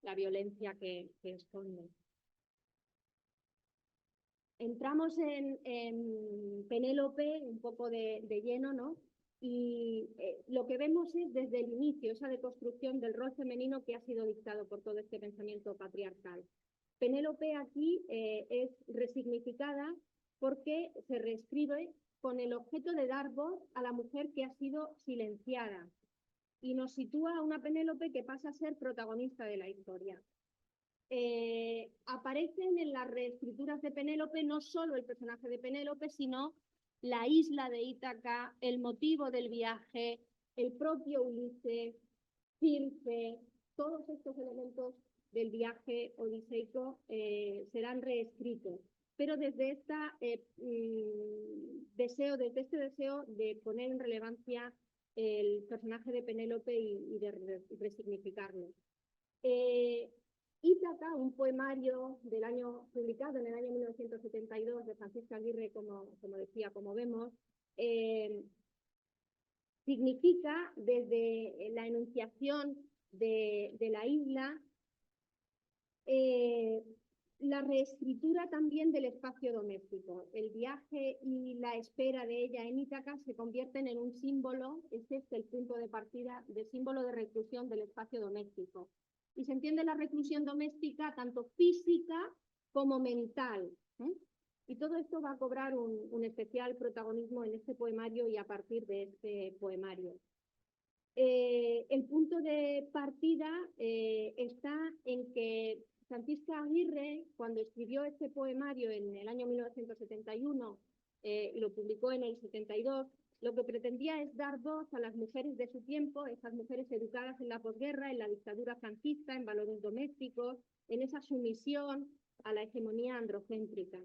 Speaker 2: la violencia que esconde. Entramos en Penélope un poco de lleno, ¿no? Y lo que vemos es desde el inicio esa deconstrucción del rol femenino que ha sido dictado por todo este pensamiento patriarcal. Penélope aquí es resignificada porque se reescribe con el objeto de dar voz a la mujer que ha sido silenciada y nos sitúa a una Penélope que pasa a ser protagonista de la historia. Aparecen en las reescrituras de Penélope no solo el personaje de Penélope, sino la isla de Ítaca, el motivo del viaje, el propio Ulises, Circe, todos estos elementos del viaje odiseico serán reescritos, pero desde desde este deseo de poner en relevancia el personaje de Penélope y de resignificarlo. Ítaca, un poemario publicado en el año 1972 de Francisca Aguirre, como decía, como vemos, significa desde la enunciación de la isla la reescritura también del espacio doméstico. El viaje y la espera de ella en Ítaca se convierten en un símbolo, este es el punto de partida, de símbolo de reclusión del espacio doméstico. Y se entiende la reclusión doméstica tanto física como mental. Y todo esto va a cobrar un especial protagonismo en este poemario y a partir de este poemario. El punto de partida está en que Francisca Aguirre, cuando escribió este poemario en el año 1971 y lo publicó en el 72, lo que pretendía es dar voz a las mujeres de su tiempo, esas mujeres educadas en la posguerra, en la dictadura franquista, en valores domésticos, en esa sumisión a la hegemonía androcéntrica.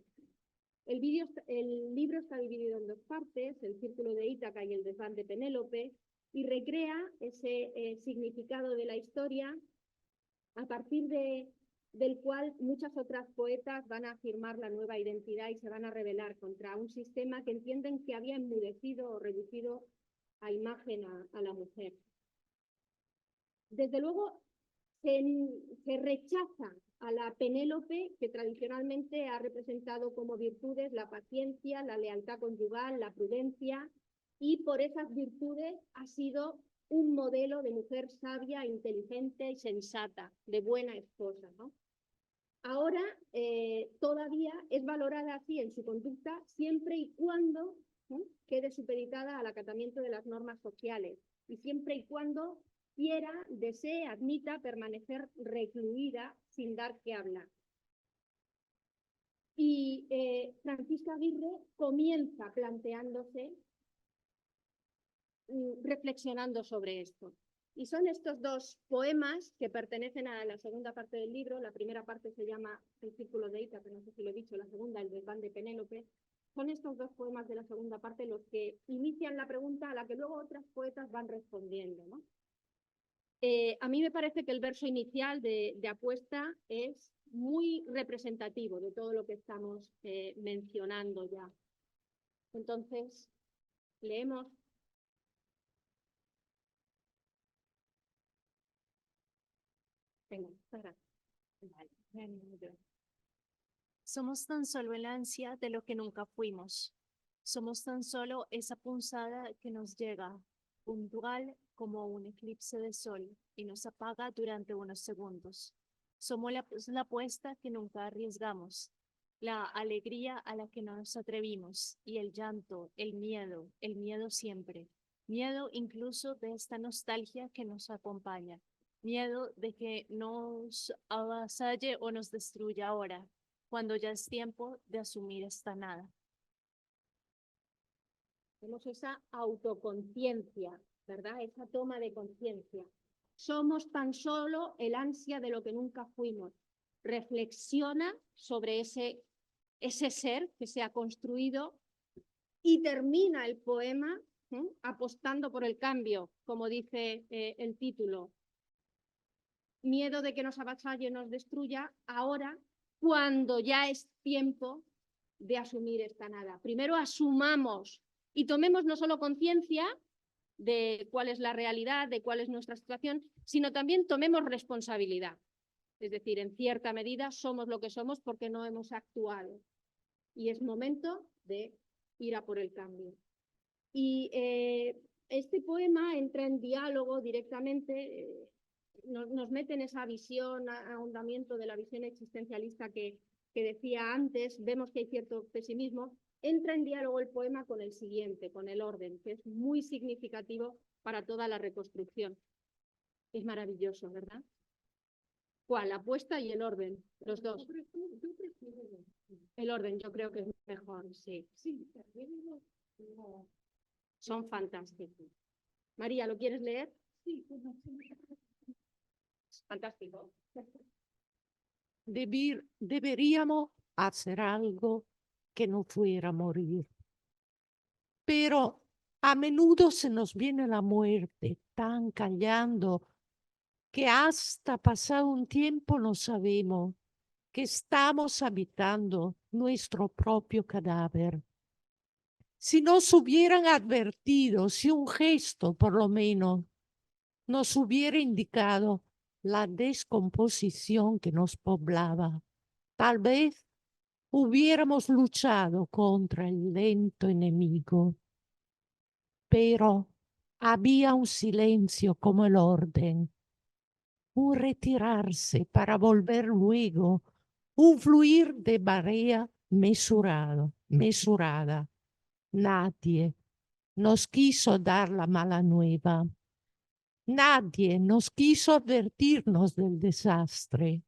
Speaker 2: El libro está dividido en dos partes, el círculo de Ítaca y el desván de Penélope, y recrea ese significado de la historia a partir del cual muchas otras poetas van a afirmar la nueva identidad y se van a rebelar contra un sistema que entienden que había enmudecido o reducido a imagen a la mujer. Desde luego, se rechaza a la Penélope, que tradicionalmente ha representado como virtudes la paciencia, la lealtad conyugal, la prudencia, y por esas virtudes ha sido un modelo de mujer sabia, inteligente y sensata, de buena esposa, ¿no? Ahora todavía es valorada así en su conducta siempre y cuando quede supeditada al acatamiento de las normas sociales y siempre y cuando quiera, desee, admita permanecer recluida sin dar que hablar. Y Francisca Aguirre comienza planteándose reflexionando sobre esto. Y son estos dos poemas que pertenecen a la segunda parte del libro. La primera parte se llama El círculo de Ítaca, no sé si lo he dicho, la segunda, El desván de Penélope. Son estos dos poemas de la segunda parte los que inician la pregunta a la que luego otras poetas van respondiendo, ¿no? A mí me parece que el verso inicial de Apuesta es muy representativo de todo lo que estamos mencionando ya. Entonces, leemos. Venga, para. Vale.
Speaker 1: Somos tan solo el ansia de lo que nunca fuimos. Somos tan solo esa punzada que nos llega, puntual como un eclipse de sol, y nos apaga durante unos segundos. Somos la apuesta que nunca arriesgamos, la alegría a la que no nos atrevimos, y el llanto, el miedo siempre. Miedo incluso de esta nostalgia que nos acompaña. Miedo de que nos avasalle o nos destruya ahora, cuando ya es tiempo de asumir esta nada.
Speaker 2: Tenemos esa autoconciencia, ¿verdad? Esa toma de conciencia. Somos tan solo el ansia de lo que nunca fuimos. Reflexiona sobre ese ser que se ha construido y termina el poema apostando por el cambio, como dice el título. Miedo de que nos avasalle y nos destruya ahora, cuando ya es tiempo de asumir esta nada. Primero asumamos y tomemos no solo conciencia de cuál es la realidad, de cuál es nuestra situación, sino también tomemos responsabilidad. Es decir, en cierta medida somos lo que somos porque no hemos actuado. Y es momento de ir a por el cambio. Y este poema entra en diálogo directamente, nos mete en esa visión, ahondamiento de la visión existencialista que decía antes. Vemos que hay cierto pesimismo. Entra en diálogo el poema con el siguiente, con el orden, que es muy significativo para toda la reconstrucción. Es maravilloso, ¿verdad? ¿Cuál? La apuesta y el orden, los dos. El orden, yo creo que es mejor, sí. Son fantásticos. María, ¿lo quieres leer? Sí. Fantástico.
Speaker 7: Deberíamos hacer algo que no fuera morir. Pero a menudo se nos viene la muerte tan callando que hasta pasado un tiempo no sabemos que estamos habitando nuestro propio cadáver. Si nos hubieran advertido, si un gesto por lo menos nos hubiera indicado la descomposición que nos poblaba, tal vez hubiéramos luchado contra el lento enemigo. Pero había un silencio como el orden, un retirarse para volver luego, un fluir de marea mesurada. Nadie nos quiso dar la mala nueva. Nadie nos quiso advertirnos del desastre.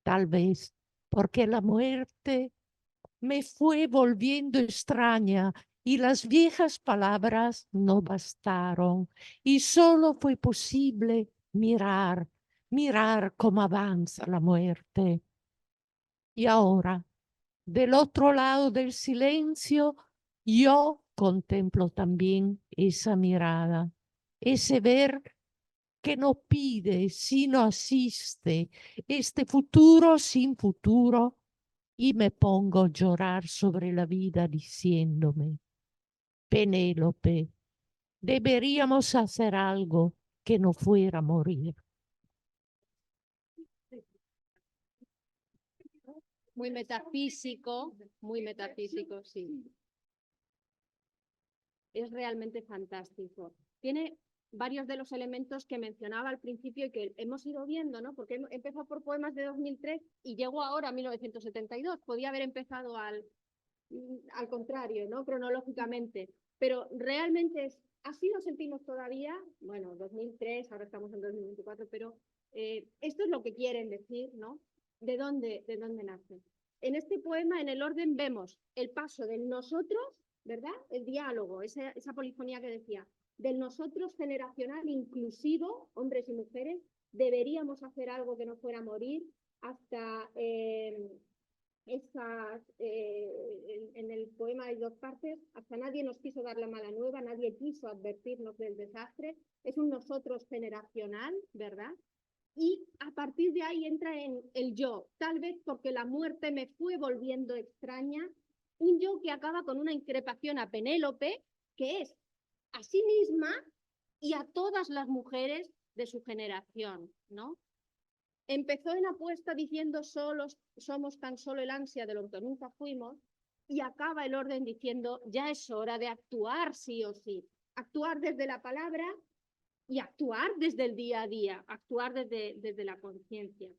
Speaker 7: Tal vez porque la muerte me fue volviendo extraña y las viejas palabras no bastaron y solo fue posible mirar cómo avanza la muerte. Y ahora, del otro lado del silencio, yo contemplo también esa mirada, ese ver que no pide, sino asiste, este futuro sin futuro, y me pongo a llorar sobre la vida diciéndome: Penélope, deberíamos hacer algo que no fuera morir.
Speaker 2: Muy metafísico, sí. Es realmente fantástico. Tiene varios de los elementos que mencionaba al principio y que hemos ido viendo, ¿no? Porque empezó por poemas de 2003 y llegó ahora a 1972. Podía haber empezado al contrario, ¿no? Cronológicamente. Pero realmente así nos sentimos todavía. Bueno, 2003, ahora estamos en 2024, pero esto es lo que quieren decir, ¿no? ¿De dónde nace? En este poema, en el orden, vemos el paso del nosotros, ¿verdad? El diálogo, esa polifonía que decía. del nosotros generacional inclusivo, hombres y mujeres, deberíamos hacer algo que no fuera morir, hasta en el poema hay dos partes, hasta nadie nos quiso dar la mala nueva, nadie quiso advertirnos del desastre, es un nosotros generacional, ¿verdad? Y a partir de ahí entra en el yo, tal vez porque la muerte me fue volviendo extraña, un yo que acaba con una increpación a Penélope, que es a sí misma y a todas las mujeres de su generación, ¿no? Empezó en apuesta diciendo solos somos tan solo el ansia de lo que nunca fuimos, y acaba el orden diciendo ya es hora de actuar sí o sí, actuar desde la palabra y actuar desde el día a día, actuar desde la conciencia.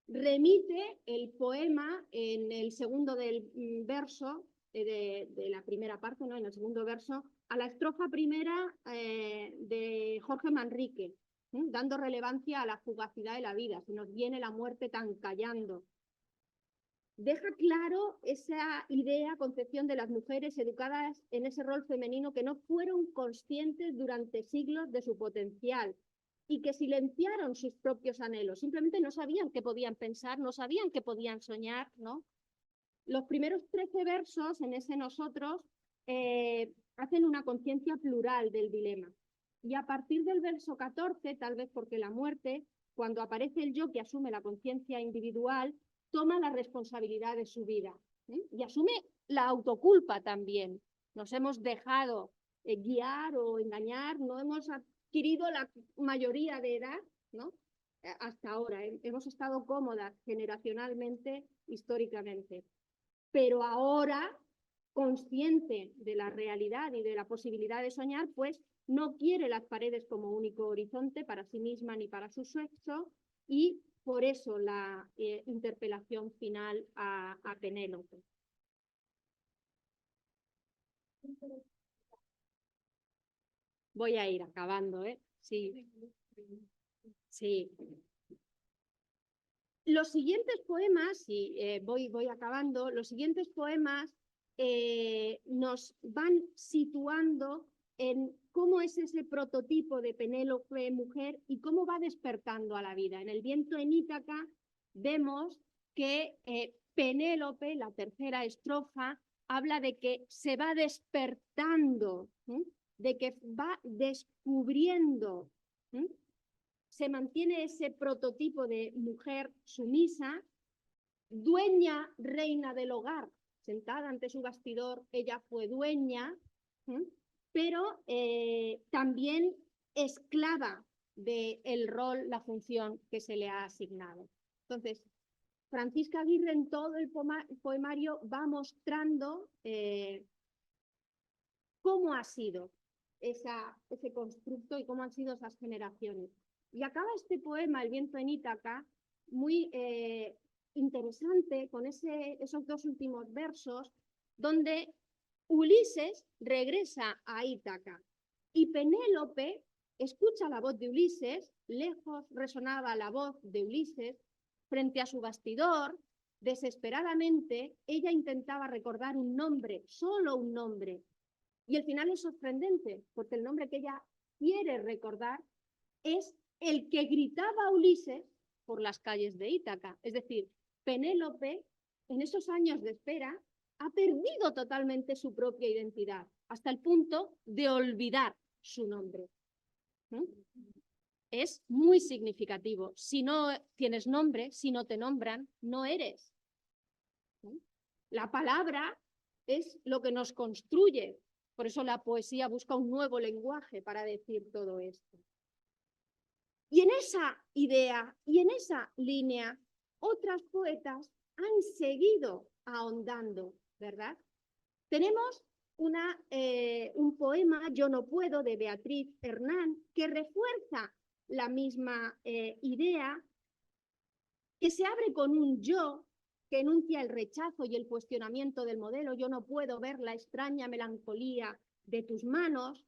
Speaker 2: Remite el poema en el segundo del verso de la primera parte, ¿no? En el segundo verso, a la estrofa primera de Jorge Manrique, dando relevancia a la fugacidad de la vida, se nos viene la muerte tan callando. Deja claro esa idea, concepción de las mujeres educadas en ese rol femenino que no fueron conscientes durante siglos de su potencial y que silenciaron sus propios anhelos, simplemente no sabían qué podían pensar, no sabían qué podían soñar, ¿no? Los primeros 13 versos en ese nosotros hacen una conciencia plural del dilema. Y a partir del verso 14, tal vez porque la muerte, cuando aparece el yo que asume la conciencia individual, toma la responsabilidad de su vida, y asume la autoculpa también. Nos hemos dejado guiar o engañar, no hemos adquirido la mayoría de edad, ¿no? Hasta ahora, hemos estado cómodas generacionalmente, históricamente. Pero ahora, consciente de la realidad y de la posibilidad de soñar, pues no quiere las paredes como único horizonte para sí misma ni para su sexo, y por eso la interpelación final a Penélope. Voy a ir acabando, ¿eh? Sí. Sí. Los siguientes poemas, y voy acabando, los siguientes poemas nos van situando en cómo es ese prototipo de Penélope mujer y cómo va despertando a la vida. En el viento en Ítaca vemos que Penélope, la tercera estrofa, habla de que se va despertando, de que va descubriendo, se mantiene ese prototipo de mujer sumisa, dueña, reina del hogar, sentada ante su bastidor, ella fue dueña, pero también esclava del rol, la función que se le ha asignado. Entonces, Francisca Aguirre en todo el poemario va mostrando cómo ha sido ese constructo y cómo han sido esas generaciones. Y acaba este poema, El viento en Ítaca, muy interesante con esos dos últimos versos, donde Ulises regresa a Ítaca y Penélope escucha la voz de Ulises, lejos resonaba la voz de Ulises, frente a su bastidor, desesperadamente, ella intentaba recordar un nombre, solo un nombre, y el final es sorprendente, porque el nombre que ella quiere recordar es el que gritaba Ulises por las calles de Ítaca. Es decir, Penélope, en esos años de espera, ha perdido totalmente su propia identidad, hasta el punto de olvidar su nombre. Es muy significativo. Si no tienes nombre, si no te nombran, no eres. La palabra es lo que nos construye. Por eso la poesía busca un nuevo lenguaje para decir todo esto. Y en esa idea y en esa línea, otras poetas han seguido ahondando, ¿verdad? Tenemos un poema, Yo no puedo, de Beatriz Hernán, que refuerza la misma idea, que se abre con un yo que enuncia el rechazo y el cuestionamiento del modelo. Yo no puedo ver la extraña melancolía de tus manos,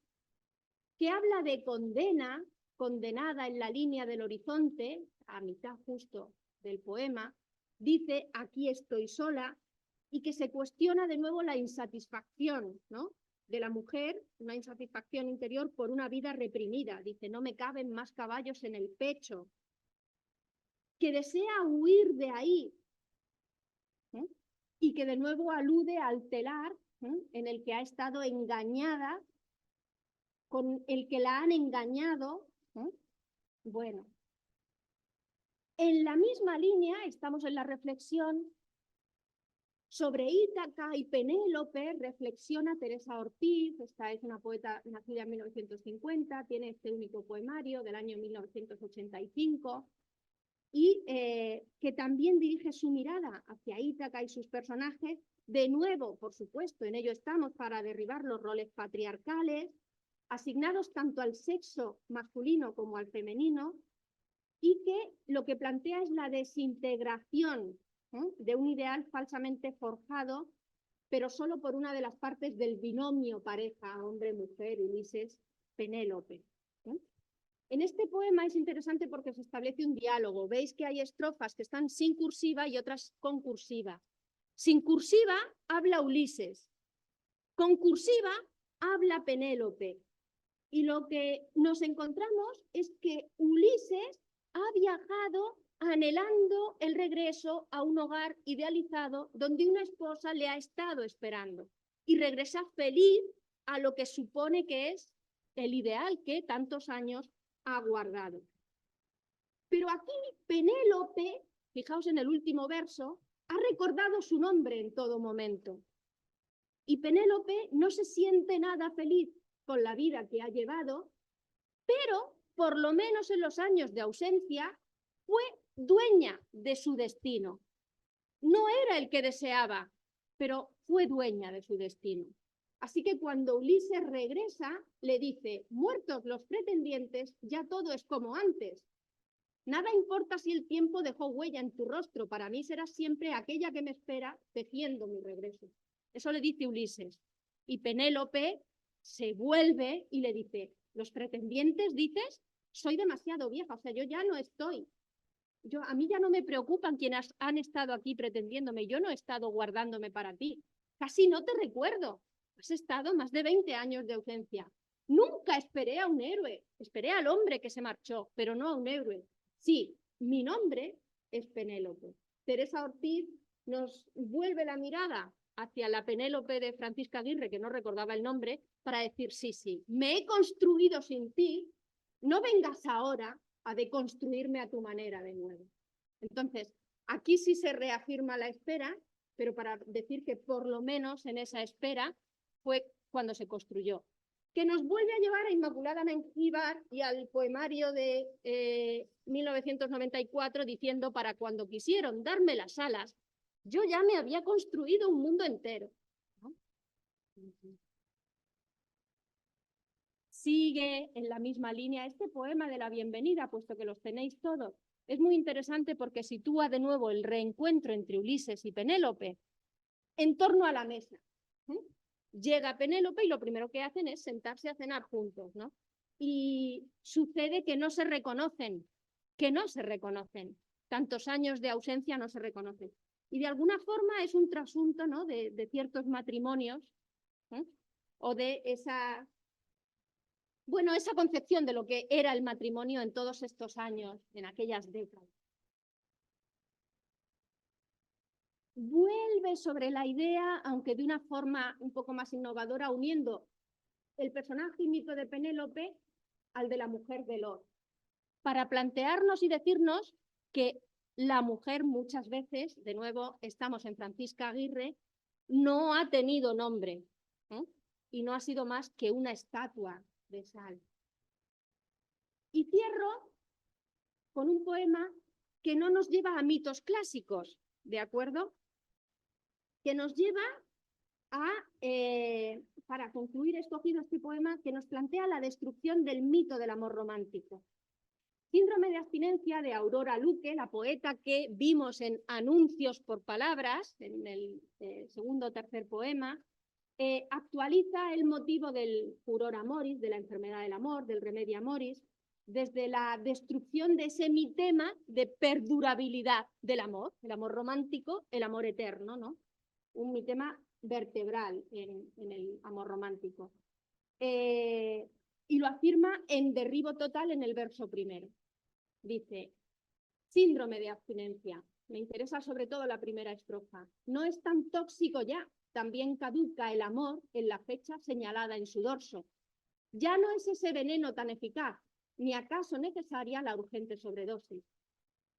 Speaker 2: que habla de condena, condenada en la línea del horizonte, a mitad justo del poema, dice aquí estoy sola, y que se cuestiona de nuevo la insatisfacción, ¿no?, de la mujer, una insatisfacción interior por una vida reprimida. Dice, no me caben más caballos en el pecho. Que desea huir de ahí. Y que de nuevo alude al telar en el que ha estado engañada, con el que la han engañado. Bueno, en la misma línea estamos en la reflexión sobre Ítaca y Penélope, reflexiona Teresa Ortiz. Esta es una poeta nacida en 1950, tiene este único poemario del año 1985, y que también dirige su mirada hacia Ítaca y sus personajes. De nuevo, por supuesto, en ello estamos para derribar los roles patriarcales, asignados tanto al sexo masculino como al femenino, y que lo que plantea es la desintegración de un ideal falsamente forjado, pero solo por una de las partes del binomio pareja hombre-mujer, Ulises-Penélope. En este poema es interesante porque se establece un diálogo. Veis que hay estrofas que están sin cursiva y otras con cursiva. Sin cursiva habla Ulises, con cursiva habla Penélope. Y lo que nos encontramos es que Ulises ha viajado anhelando el regreso a un hogar idealizado donde una esposa le ha estado esperando, y regresa feliz a lo que supone que es el ideal que tantos años ha guardado. Pero aquí Penélope, fijaos en el último verso, ha recordado su nombre en todo momento. Y Penélope no se siente nada feliz con la vida que ha llevado, pero por lo menos en los años de ausencia fue dueña de su destino. No era el que deseaba, pero fue dueña de su destino. Así que cuando Ulises regresa, le dice, muertos los pretendientes, ya todo es como antes. Nada importa si el tiempo dejó huella en tu rostro, para mí serás siempre aquella que me espera tejiendo mi regreso. Eso le dice Ulises. Y Penélope se vuelve y le dice, ¿los pretendientes dices? Soy demasiado vieja, o sea, yo ya no estoy. A mí ya no me preocupan quienes han estado aquí pretendiéndome, yo no he estado guardándome para ti. Casi no te recuerdo. Has estado más de 20 años de ausencia. Nunca esperé a un héroe, esperé al hombre que se marchó, pero no a un héroe. Sí, mi nombre es Penélope. Teresa Ortiz nos vuelve la mirada hacia la Penélope de Francisca Aguirre, que no recordaba el nombre, para decir, sí, me he construido sin ti, no vengas ahora a deconstruirme a tu manera de nuevo. Entonces, aquí sí se reafirma la espera, pero para decir que por lo menos en esa espera fue cuando se construyó. Que nos vuelve a llevar a Inmaculada Mengíbar y al poemario de 1994 diciendo, para cuando quisieron darme las alas, yo ya me había construido un mundo entero. ¿No? Sigue en la misma línea este poema de la bienvenida, puesto que los tenéis todos. Es muy interesante porque sitúa de nuevo el reencuentro entre Ulises y Penélope en torno a la mesa. Llega Penélope y lo primero que hacen es sentarse a cenar juntos, ¿no? Y sucede que no se reconocen, Tantos años de ausencia no se reconocen. Y de alguna forma es un trasunto, ¿no? de ciertos matrimonios, o de esa concepción de lo que era el matrimonio en todos estos años, en aquellas décadas. Vuelve sobre la idea, aunque de una forma un poco más innovadora, uniendo el personaje y mito de Penélope al de la mujer de Lot, para plantearnos y decirnos que la mujer muchas veces, de nuevo estamos en Francisca Aguirre, no ha tenido nombre, y no ha sido más que una estatua de sal. Y cierro con un poema que no nos lleva a mitos clásicos, ¿de acuerdo? Que nos lleva a, para concluir, he escogido este poema que nos plantea la destrucción del mito del amor romántico. Síndrome de abstinencia de Aurora Luque, la poeta que vimos en Anuncios por Palabras, en el segundo o tercer poema, actualiza el motivo del furor amoris, de la enfermedad del amor, del remedio amoris, desde la destrucción de ese mitema de perdurabilidad del amor, el amor romántico, el amor eterno, ¿no? Un mitema vertebral en el amor romántico. Y lo afirma en derribo total en el verso primero. Dice, síndrome de abstinencia. Me interesa sobre todo la primera estrofa. No es tan tóxico ya, también caduca el amor en la fecha señalada en su dorso. Ya no es ese veneno tan eficaz, ni acaso necesaria la urgente sobredosis.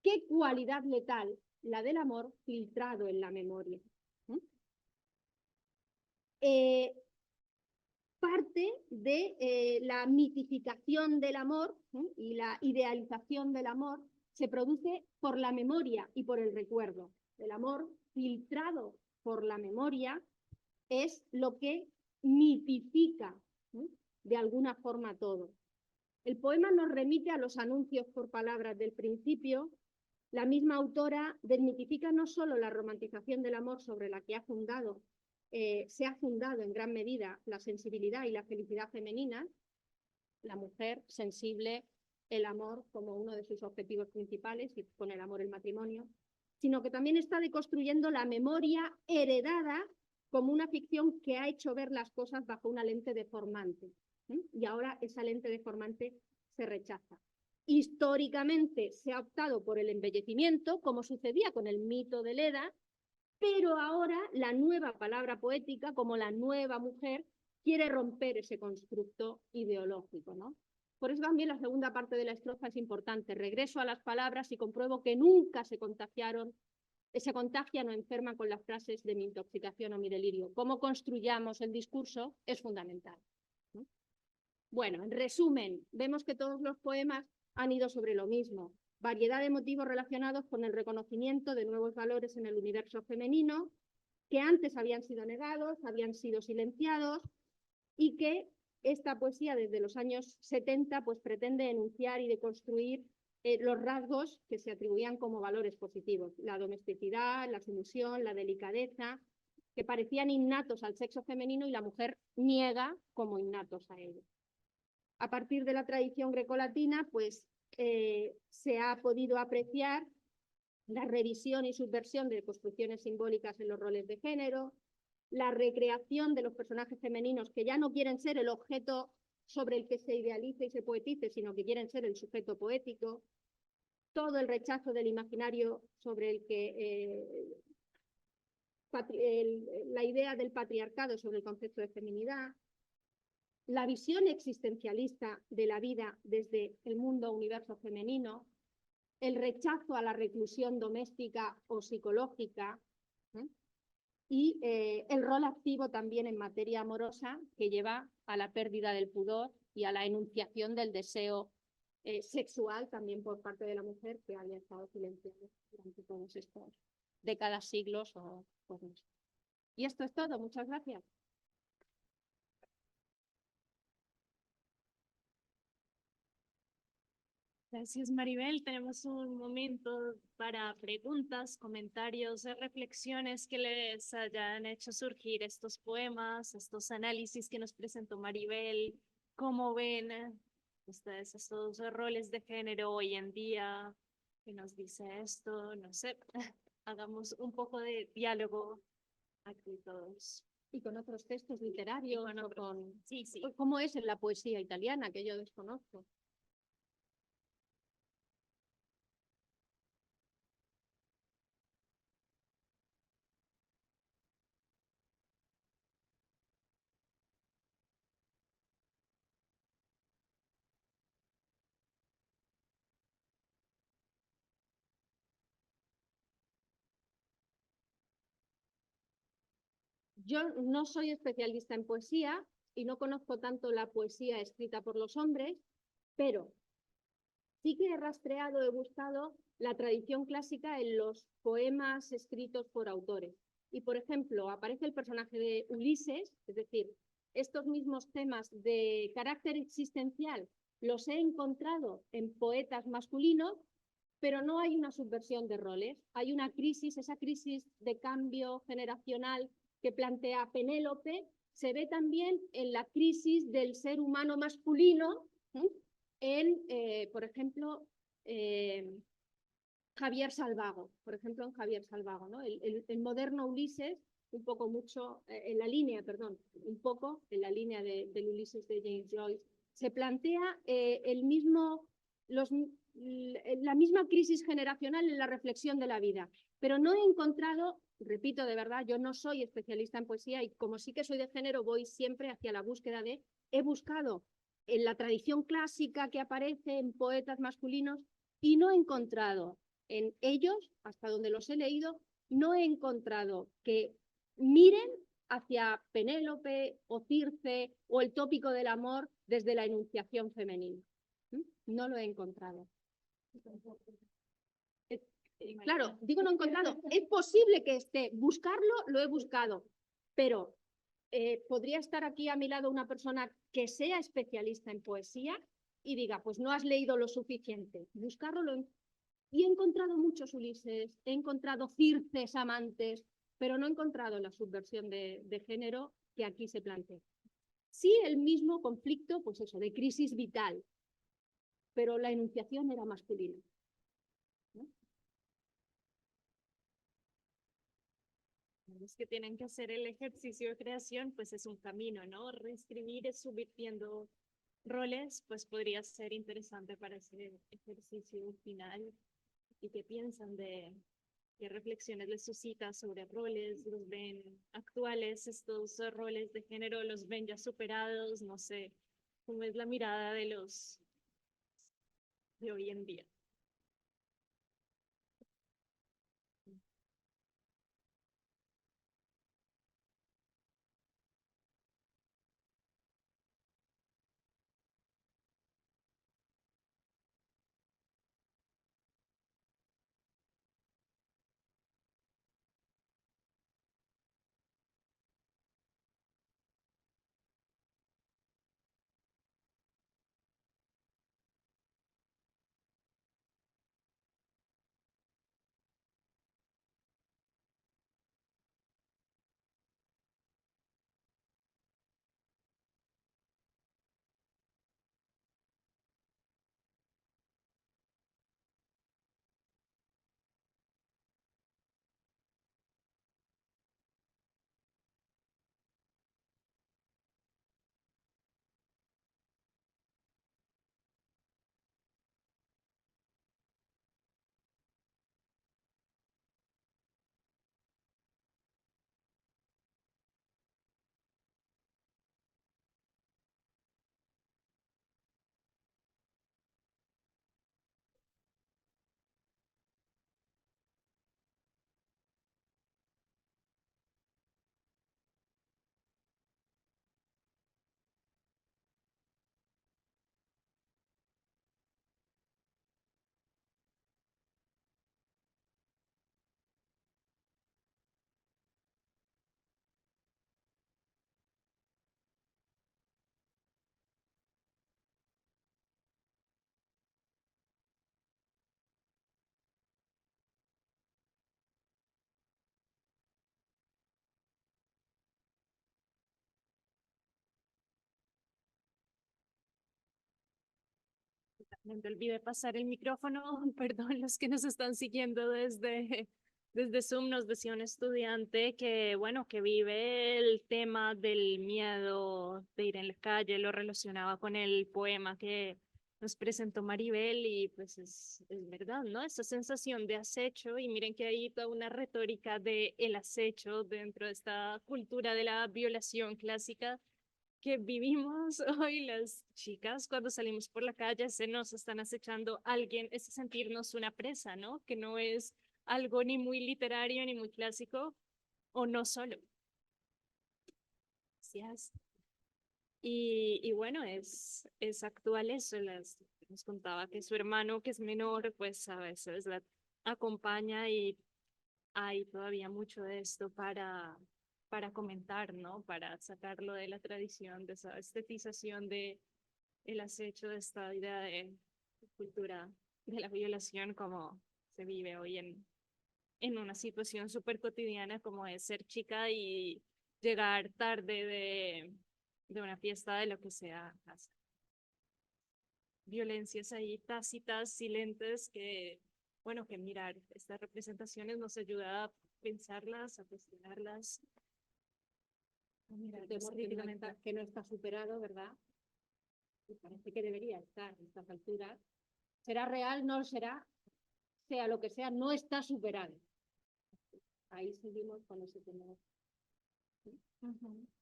Speaker 2: ¿Qué cualidad letal la del amor filtrado en la memoria? Parte de la mitificación del amor y la idealización del amor se produce por la memoria y por el recuerdo. El amor filtrado por la memoria es lo que mitifica de alguna forma todo. El poema nos remite a los anuncios por palabras del principio. La misma autora desmitifica no solo la romantización del amor sobre la que se ha fundado en gran medida la sensibilidad y la felicidad femenina, la mujer sensible, el amor como uno de sus objetivos principales, y con el amor el matrimonio, sino que también está deconstruyendo la memoria heredada como una ficción que ha hecho ver las cosas bajo una lente deformante. Y ahora esa lente deformante se rechaza. Históricamente se ha optado por el embellecimiento, como sucedía con el mito de Leda, pero ahora la nueva palabra poética, como la nueva mujer, quiere romper ese constructo ideológico, ¿no? Por eso también la segunda parte de la estrofa es importante. Regreso a las palabras y compruebo que nunca se contagian o enferman con las frases de mi intoxicación o mi delirio. Cómo construyamos el discurso es fundamental, ¿no? Bueno, en resumen, vemos que todos los poemas han ido sobre lo mismo. Variedad de motivos relacionados con el reconocimiento de nuevos valores en el universo femenino, que antes habían sido negados, habían sido silenciados, y que esta poesía desde los años 70 pues, pretende enunciar y deconstruir los rasgos que se atribuían como valores positivos. La domesticidad, la sumisión, la delicadeza, que parecían innatos al sexo femenino y la mujer niega como innatos a ello. A partir de la tradición grecolatina, pues se ha podido apreciar la revisión y subversión de construcciones simbólicas en los roles de género, la recreación de los personajes femeninos que ya no quieren ser el objeto sobre el que se idealice y se poetice, sino que quieren ser el sujeto poético, todo el rechazo del imaginario sobre el que la idea del patriarcado sobre el concepto de feminidad, la visión existencialista de la vida desde el mundo universo femenino, el rechazo a la reclusión doméstica o psicológica, y el rol activo también en materia amorosa que lleva a la pérdida del pudor y a la enunciación del deseo sexual también por parte de la mujer que había estado silenciada durante todos estos décadas, siglos o años. Y esto es todo. Muchas gracias.
Speaker 1: Gracias, Maribel. Tenemos un momento para preguntas, comentarios, reflexiones que les hayan hecho surgir estos poemas, estos análisis que nos presentó Maribel. ¿Cómo ven ustedes estos roles de género hoy en día? ¿Qué nos dice esto? No sé, hagamos un poco de diálogo aquí todos.
Speaker 2: Y con otros textos literarios,
Speaker 1: Sí, sí.
Speaker 2: ¿Cómo es en la poesía italiana, que yo desconozco? Yo no soy especialista en poesía y no conozco tanto la poesía escrita por los hombres, pero sí que he rastreado, he buscado la tradición clásica en los poemas escritos por autores. Y, por ejemplo, aparece el personaje de Ulises, es decir, estos mismos temas de carácter existencial los he encontrado en poetas masculinos, pero no hay una subversión de roles. Hay una crisis, esa crisis de cambio generacional que plantea Penélope, se ve también en la crisis del ser humano masculino, por ejemplo, Javier Salvago, ¿no? El moderno Ulises un poco mucho, en la línea, perdón, un poco en la línea del Ulises de James Joyce, se plantea la misma crisis generacional en la reflexión de la vida, pero no he encontrado, repito de verdad, yo no soy especialista en poesía y como sí que soy de género, voy siempre hacia la búsqueda he buscado en la tradición clásica que aparece en poetas masculinos y no he encontrado en ellos, hasta donde los he leído, no he encontrado que miren hacia Penélope o Circe o el tópico del amor desde la enunciación femenina. No lo he encontrado. Claro, digo no he encontrado. Es posible que esté. Buscarlo lo he buscado, pero podría estar aquí a mi lado una persona que sea especialista en poesía y diga, pues no has leído lo suficiente. Buscarlo y he encontrado muchos Ulises, he encontrado Circes amantes, pero no he encontrado la subversión de género que aquí se plantea. Sí, el mismo conflicto, pues eso, de crisis vital, pero la enunciación era masculina. ¿No?
Speaker 1: Los que tienen que hacer el ejercicio de creación, pues es un camino, ¿no? Reescribir subvirtiendo roles, pues podría ser interesante para ese ejercicio final. ¿Y qué piensan de qué reflexiones les suscita sobre roles? ¿Los ven actuales estos roles de género? ¿Los ven ya superados? No sé, ¿cómo es la mirada de los de hoy en día? No te olvide pasar el micrófono, perdón, los que nos están siguiendo desde Zoom, nos decía un estudiante que, bueno, que vive el tema del miedo de ir en la calle, lo relacionaba con el poema que nos presentó Maribel y pues es verdad, ¿no? Esa sensación de acecho y miren que hay toda una retórica de el acecho dentro de esta cultura de la violación clásica que vivimos hoy las chicas cuando salimos por la calle, se nos están acechando alguien, es sentirnos una presa, ¿no? Que no es algo ni muy literario ni muy clásico, o no solo. Gracias. Y bueno, es actual eso, nos contaba que su hermano, que es menor, pues a veces la acompaña y hay todavía mucho de esto para comentar, ¿no? Para sacarlo de la tradición, de esa estetización de el acecho, de esta idea de cultura de la violación como se vive hoy en una situación súper cotidiana como es ser chica y llegar tarde de una fiesta de lo que sea a casa. Violencias ahí tácitas, silentes, que bueno, que mirar estas representaciones nos ayuda a pensarlas, a cuestionarlas, a mirarlas
Speaker 2: Temor
Speaker 1: críticamente.
Speaker 2: que no está superado, ¿verdad? Y parece que debería estar a estas alturas. ¿Será real? No lo será. Sea lo que sea, no está superado. Ahí seguimos con ese temor.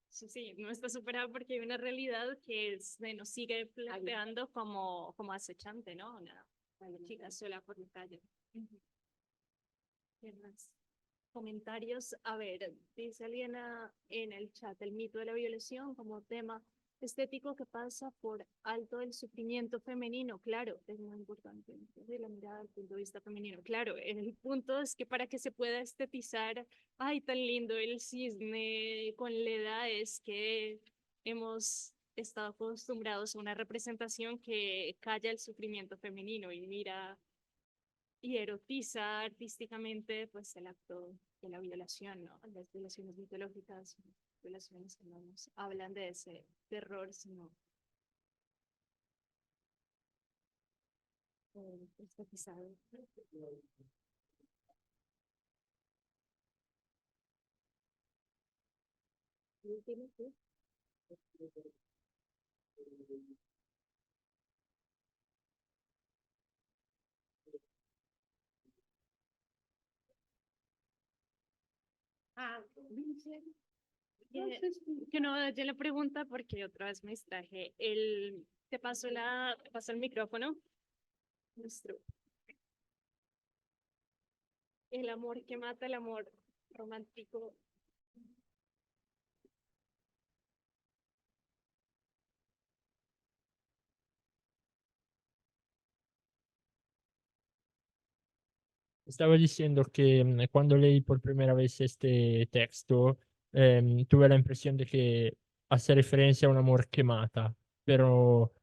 Speaker 1: Sí, sí, no está superado porque hay una realidad que se nos sigue planteando como acechante, ¿no? Una chica sola por la calle. ¿Qué más? Comentarios. A ver, dice Aliena en el chat, el mito de la violación como tema estético que pasa por alto el sufrimiento femenino. Claro, es muy importante desde la mirada del punto de vista femenino. Claro, el punto es que para que se pueda estetizar, ay, tan lindo el cisne con la edad, es que hemos estado acostumbrados a una representación que calla el sufrimiento femenino y mira y erotiza artísticamente pues el acto de la violación, ¿no? Las violaciones mitológicas, violaciones que no nos hablan de ese terror, sino estetizado.
Speaker 2: Ah,
Speaker 1: Que no, yo le pregunta porque otra vez me distraje. Te paso el micrófono. Nuestro. El amor que mata, el amor romántico.
Speaker 6: Estaba diciendo que cuando leí por primera vez este texto, tuve la impresión de que hace referencia a un amor que mata, pero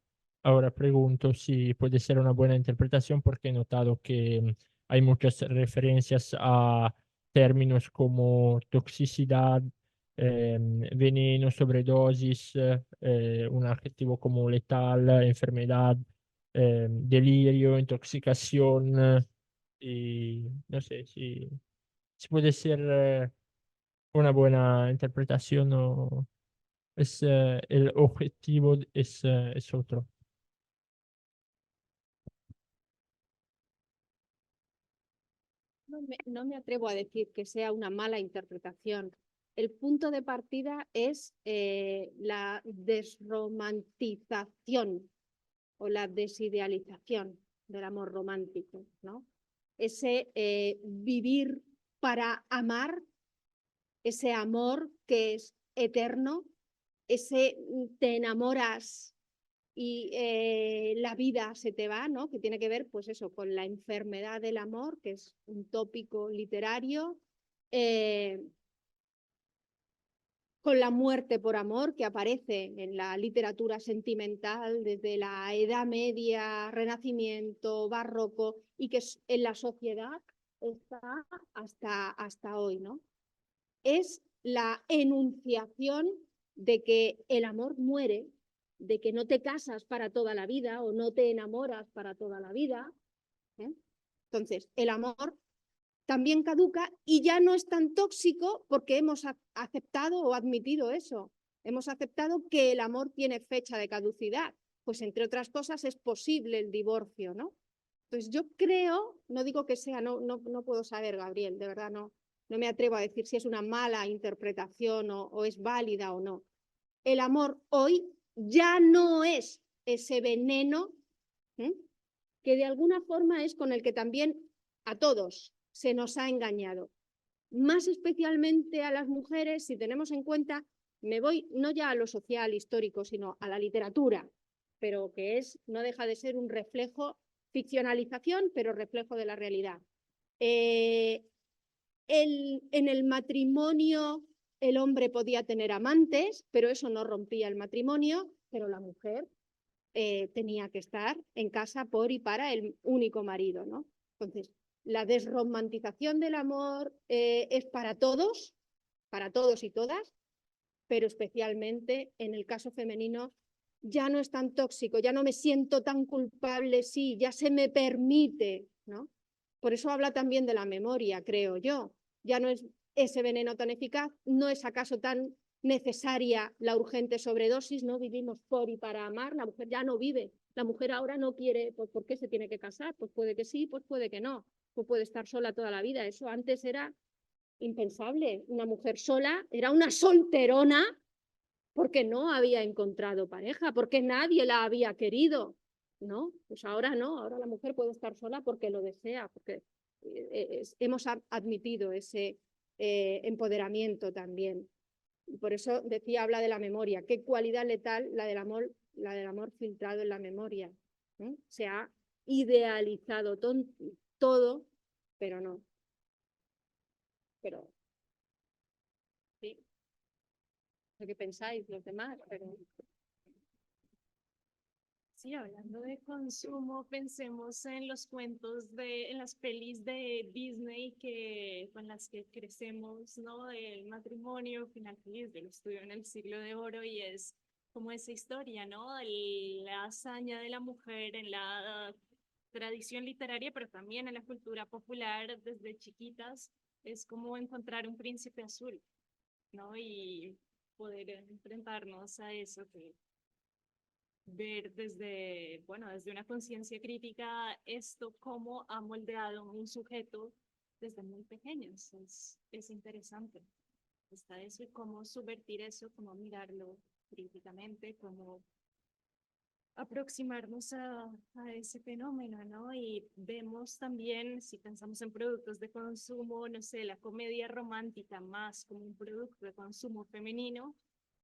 Speaker 6: ahora pregunto si puede ser una buena interpretación porque he notado que hay muchas referencias a términos como toxicidad, veneno, sobredosis, un adjetivo como letal, enfermedad, delirio, intoxicación. Y no sé si puede ser una buena interpretación o es el objetivo es otro.
Speaker 2: No me atrevo a decir que sea una mala interpretación. El punto de partida es la desromantización o la desidealización del amor romántico, ¿no? Ese vivir para amar, ese amor que es eterno, ese te enamoras y la vida se te va, ¿no? Que tiene que ver, pues eso, con la enfermedad del amor, que es un tópico literario, con la muerte por amor, que aparece en la literatura sentimental desde la Edad Media, Renacimiento, Barroco, y que en la sociedad está hasta hoy, ¿no? Es la enunciación de que el amor muere, de que no te casas para toda la vida o no te enamoras para toda la vida. Entonces, el amor también caduca y ya no es tan tóxico porque hemos aceptado o admitido eso. Hemos aceptado que el amor tiene fecha de caducidad. Pues entre otras cosas es posible el divorcio, ¿no? Entonces yo creo, no digo que sea, no puedo saber, Gabriel, de verdad no me atrevo a decir si es una mala interpretación o es válida o no. El amor hoy ya no es ese veneno que de alguna forma es con el que también a todos se nos ha engañado. Más especialmente a las mujeres, si tenemos en cuenta, me voy no ya a lo social, histórico, sino a la literatura, pero que no deja de ser un reflejo, ficcionalización, pero reflejo de la realidad. En el matrimonio el hombre podía tener amantes, pero eso no rompía el matrimonio, pero la mujer tenía que estar en casa por y para el único marido, ¿no? Entonces, la desromantización del amor es para todos y todas, pero especialmente en el caso femenino ya no es tan tóxico, ya no me siento tan culpable, sí, ya se me permite, ¿no? Por eso habla también de la memoria, creo yo. Ya no es ese veneno tan eficaz, no es acaso tan necesaria la urgente sobredosis, no vivimos por y para amar, la mujer ya no vive, la mujer ahora no quiere, pues ¿por qué se tiene que casar? Pues puede que sí, pues puede que no, pues puede estar sola toda la vida, eso antes era impensable, una mujer sola era una solterona porque no había encontrado pareja, porque nadie la había querido, ¿no? Pues ahora no, ahora la mujer puede estar sola porque lo desea, porque hemos admitido ese empoderamiento también. Y por eso decía, habla de la memoria. ¿Qué cualidad letal la del amor filtrado en la memoria? ¿No? Se ha idealizado todo, pero no. Pero sí, no sé qué pensáis los demás, pero
Speaker 1: Sí, hablando de consumo, pensemos en los cuentos en las pelis de Disney con las que crecemos, ¿no? El matrimonio final feliz, del estudio en el siglo de oro, y es como esa historia, ¿no? La hazaña de la mujer en la tradición literaria, pero también en la cultura popular desde chiquitas, es como encontrar un príncipe azul, ¿no? Y poder enfrentarnos a eso que ver desde, bueno, desde una conciencia crítica esto cómo ha moldeado un sujeto desde muy pequeños. Es interesante. Está eso y cómo subvertir eso, cómo mirarlo críticamente, cómo aproximarnos a ese fenómeno, ¿no? Y vemos también, si pensamos en productos de consumo, no sé, la comedia romántica más como un producto de consumo femenino,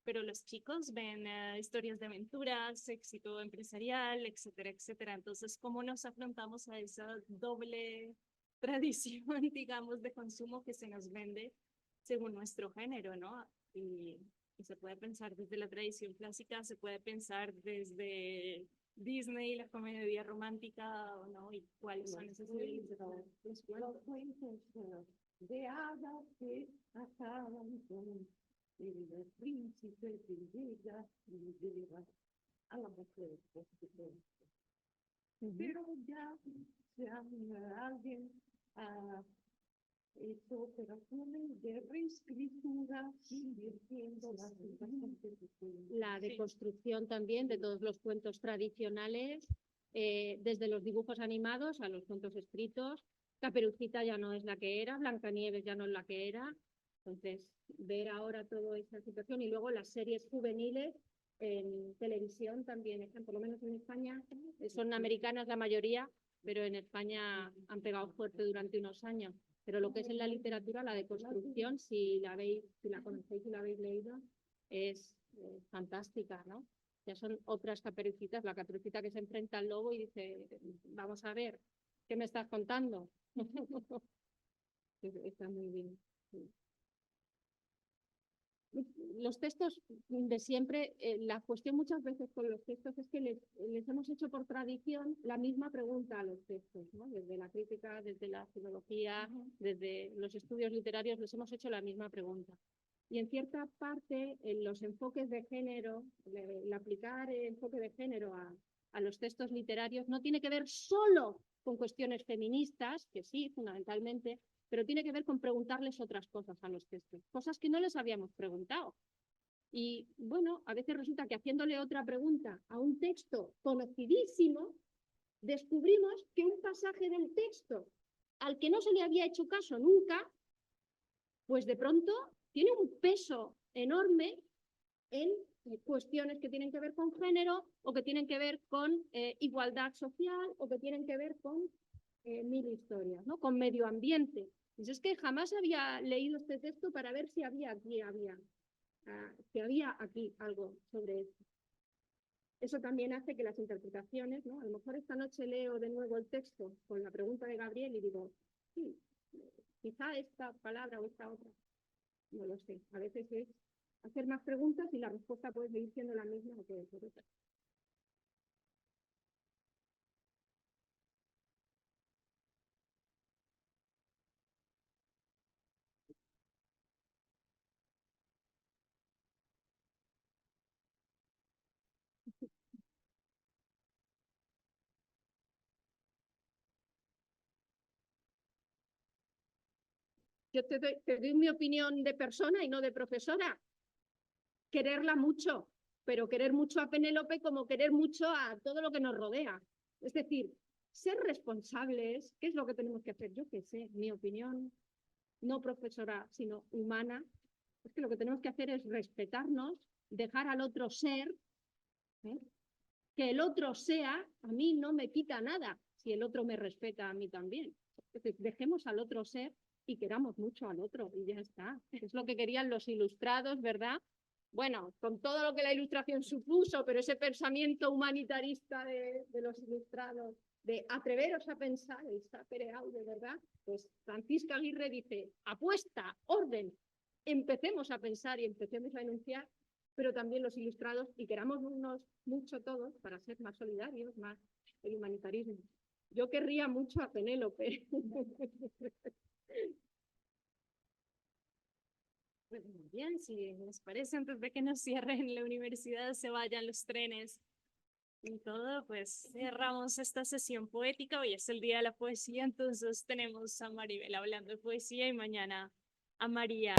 Speaker 1: pero los chicos ven historias de aventuras, éxito empresarial, etcétera, etcétera. Entonces, ¿cómo nos afrontamos a esa doble tradición, digamos, de consumo que se nos vende según nuestro género, ¿no? Y se puede pensar desde la tradición clásica, se puede pensar desde Disney, la comedia romántica, ¿o no? Y cuáles son esos civilizaciones.
Speaker 7: Los cuentos de hadas que acaban con el príncipe que llega y lleva a la mujer, por supuesto. Pero ya alguien ha hecho operaciones de reescritura invirtiendo las
Speaker 2: la deconstrucción también de todos los cuentos tradicionales, desde los dibujos animados a los cuentos escritos. Caperucita ya no es la que era, Blancanieves ya no es la que era. Entonces, ver ahora toda esa situación y luego las series juveniles en televisión también están, por lo menos en España, son americanas la mayoría, pero en España han pegado fuerte durante unos años. Pero lo que es en la literatura, la deconstrucción, si la conocéis y la habéis leído, es fantástica, ¿no? Ya son otras caperucitas, la caperucita que se enfrenta al lobo y dice, vamos a ver, ¿qué me estás contando? Está muy bien. Los textos de siempre, la cuestión muchas veces con los textos es que les hemos hecho por tradición la misma pregunta a los textos, ¿no? Desde la crítica, desde la filología, desde los estudios literarios, les hemos hecho la misma pregunta. Y en cierta parte, en los enfoques de género, el aplicar el enfoque de género a los textos literarios no tiene que ver solo con cuestiones feministas, que sí, fundamentalmente, pero tiene que ver con preguntarles otras cosas a los textos, cosas que no les habíamos preguntado. Y bueno, a veces resulta que haciéndole otra pregunta a un texto conocidísimo, descubrimos que un pasaje del texto al que no se le había hecho caso nunca, pues de pronto tiene un peso enorme en cuestiones que tienen que ver con género o que tienen que ver con igualdad social o que tienen que ver con mil historias, ¿no? Con medio ambiente. Pues es que jamás había leído este texto para ver si había aquí algo sobre esto. Eso también hace que las interpretaciones, ¿no? A lo mejor esta noche leo de nuevo el texto con la pregunta de Gabriel y digo, sí, quizá esta palabra o esta otra, no lo sé. A veces es hacer más preguntas y la respuesta puede seguir siendo la misma o puede ser otra. Yo te doy mi opinión de persona y no de profesora. Quererla mucho, pero querer mucho a Penélope como querer mucho a todo lo que nos rodea. Es decir, ser responsables, ¿qué es lo que tenemos que hacer? Yo qué sé, mi opinión, no profesora, sino humana, es que lo que tenemos que hacer es respetarnos, dejar al otro ser, ¿eh? Que el otro sea, a mí no me quita nada si el otro me respeta a mí también. Entonces, dejemos al otro ser y queramos mucho al otro y ya está. Es lo que querían los ilustrados, ¿verdad? Bueno, con todo lo que la ilustración supuso, pero ese pensamiento humanitarista de los ilustrados, de atreveros a pensar, el sapere aude, ¿verdad? Pues Francisca Aguirre dice, apuesta, orden, empecemos a pensar y empecemos a enunciar, pero también los ilustrados, y querámonos mucho todos para ser más solidarios, más el humanitarismo. Yo querría mucho a Penélope.
Speaker 1: Pues muy bien, si les parece, antes de que nos cierren la universidad, se vayan los trenes y todo, pues cerramos esta sesión poética. Hoy es el día de la poesía, entonces tenemos a Maribel hablando de poesía y mañana a María.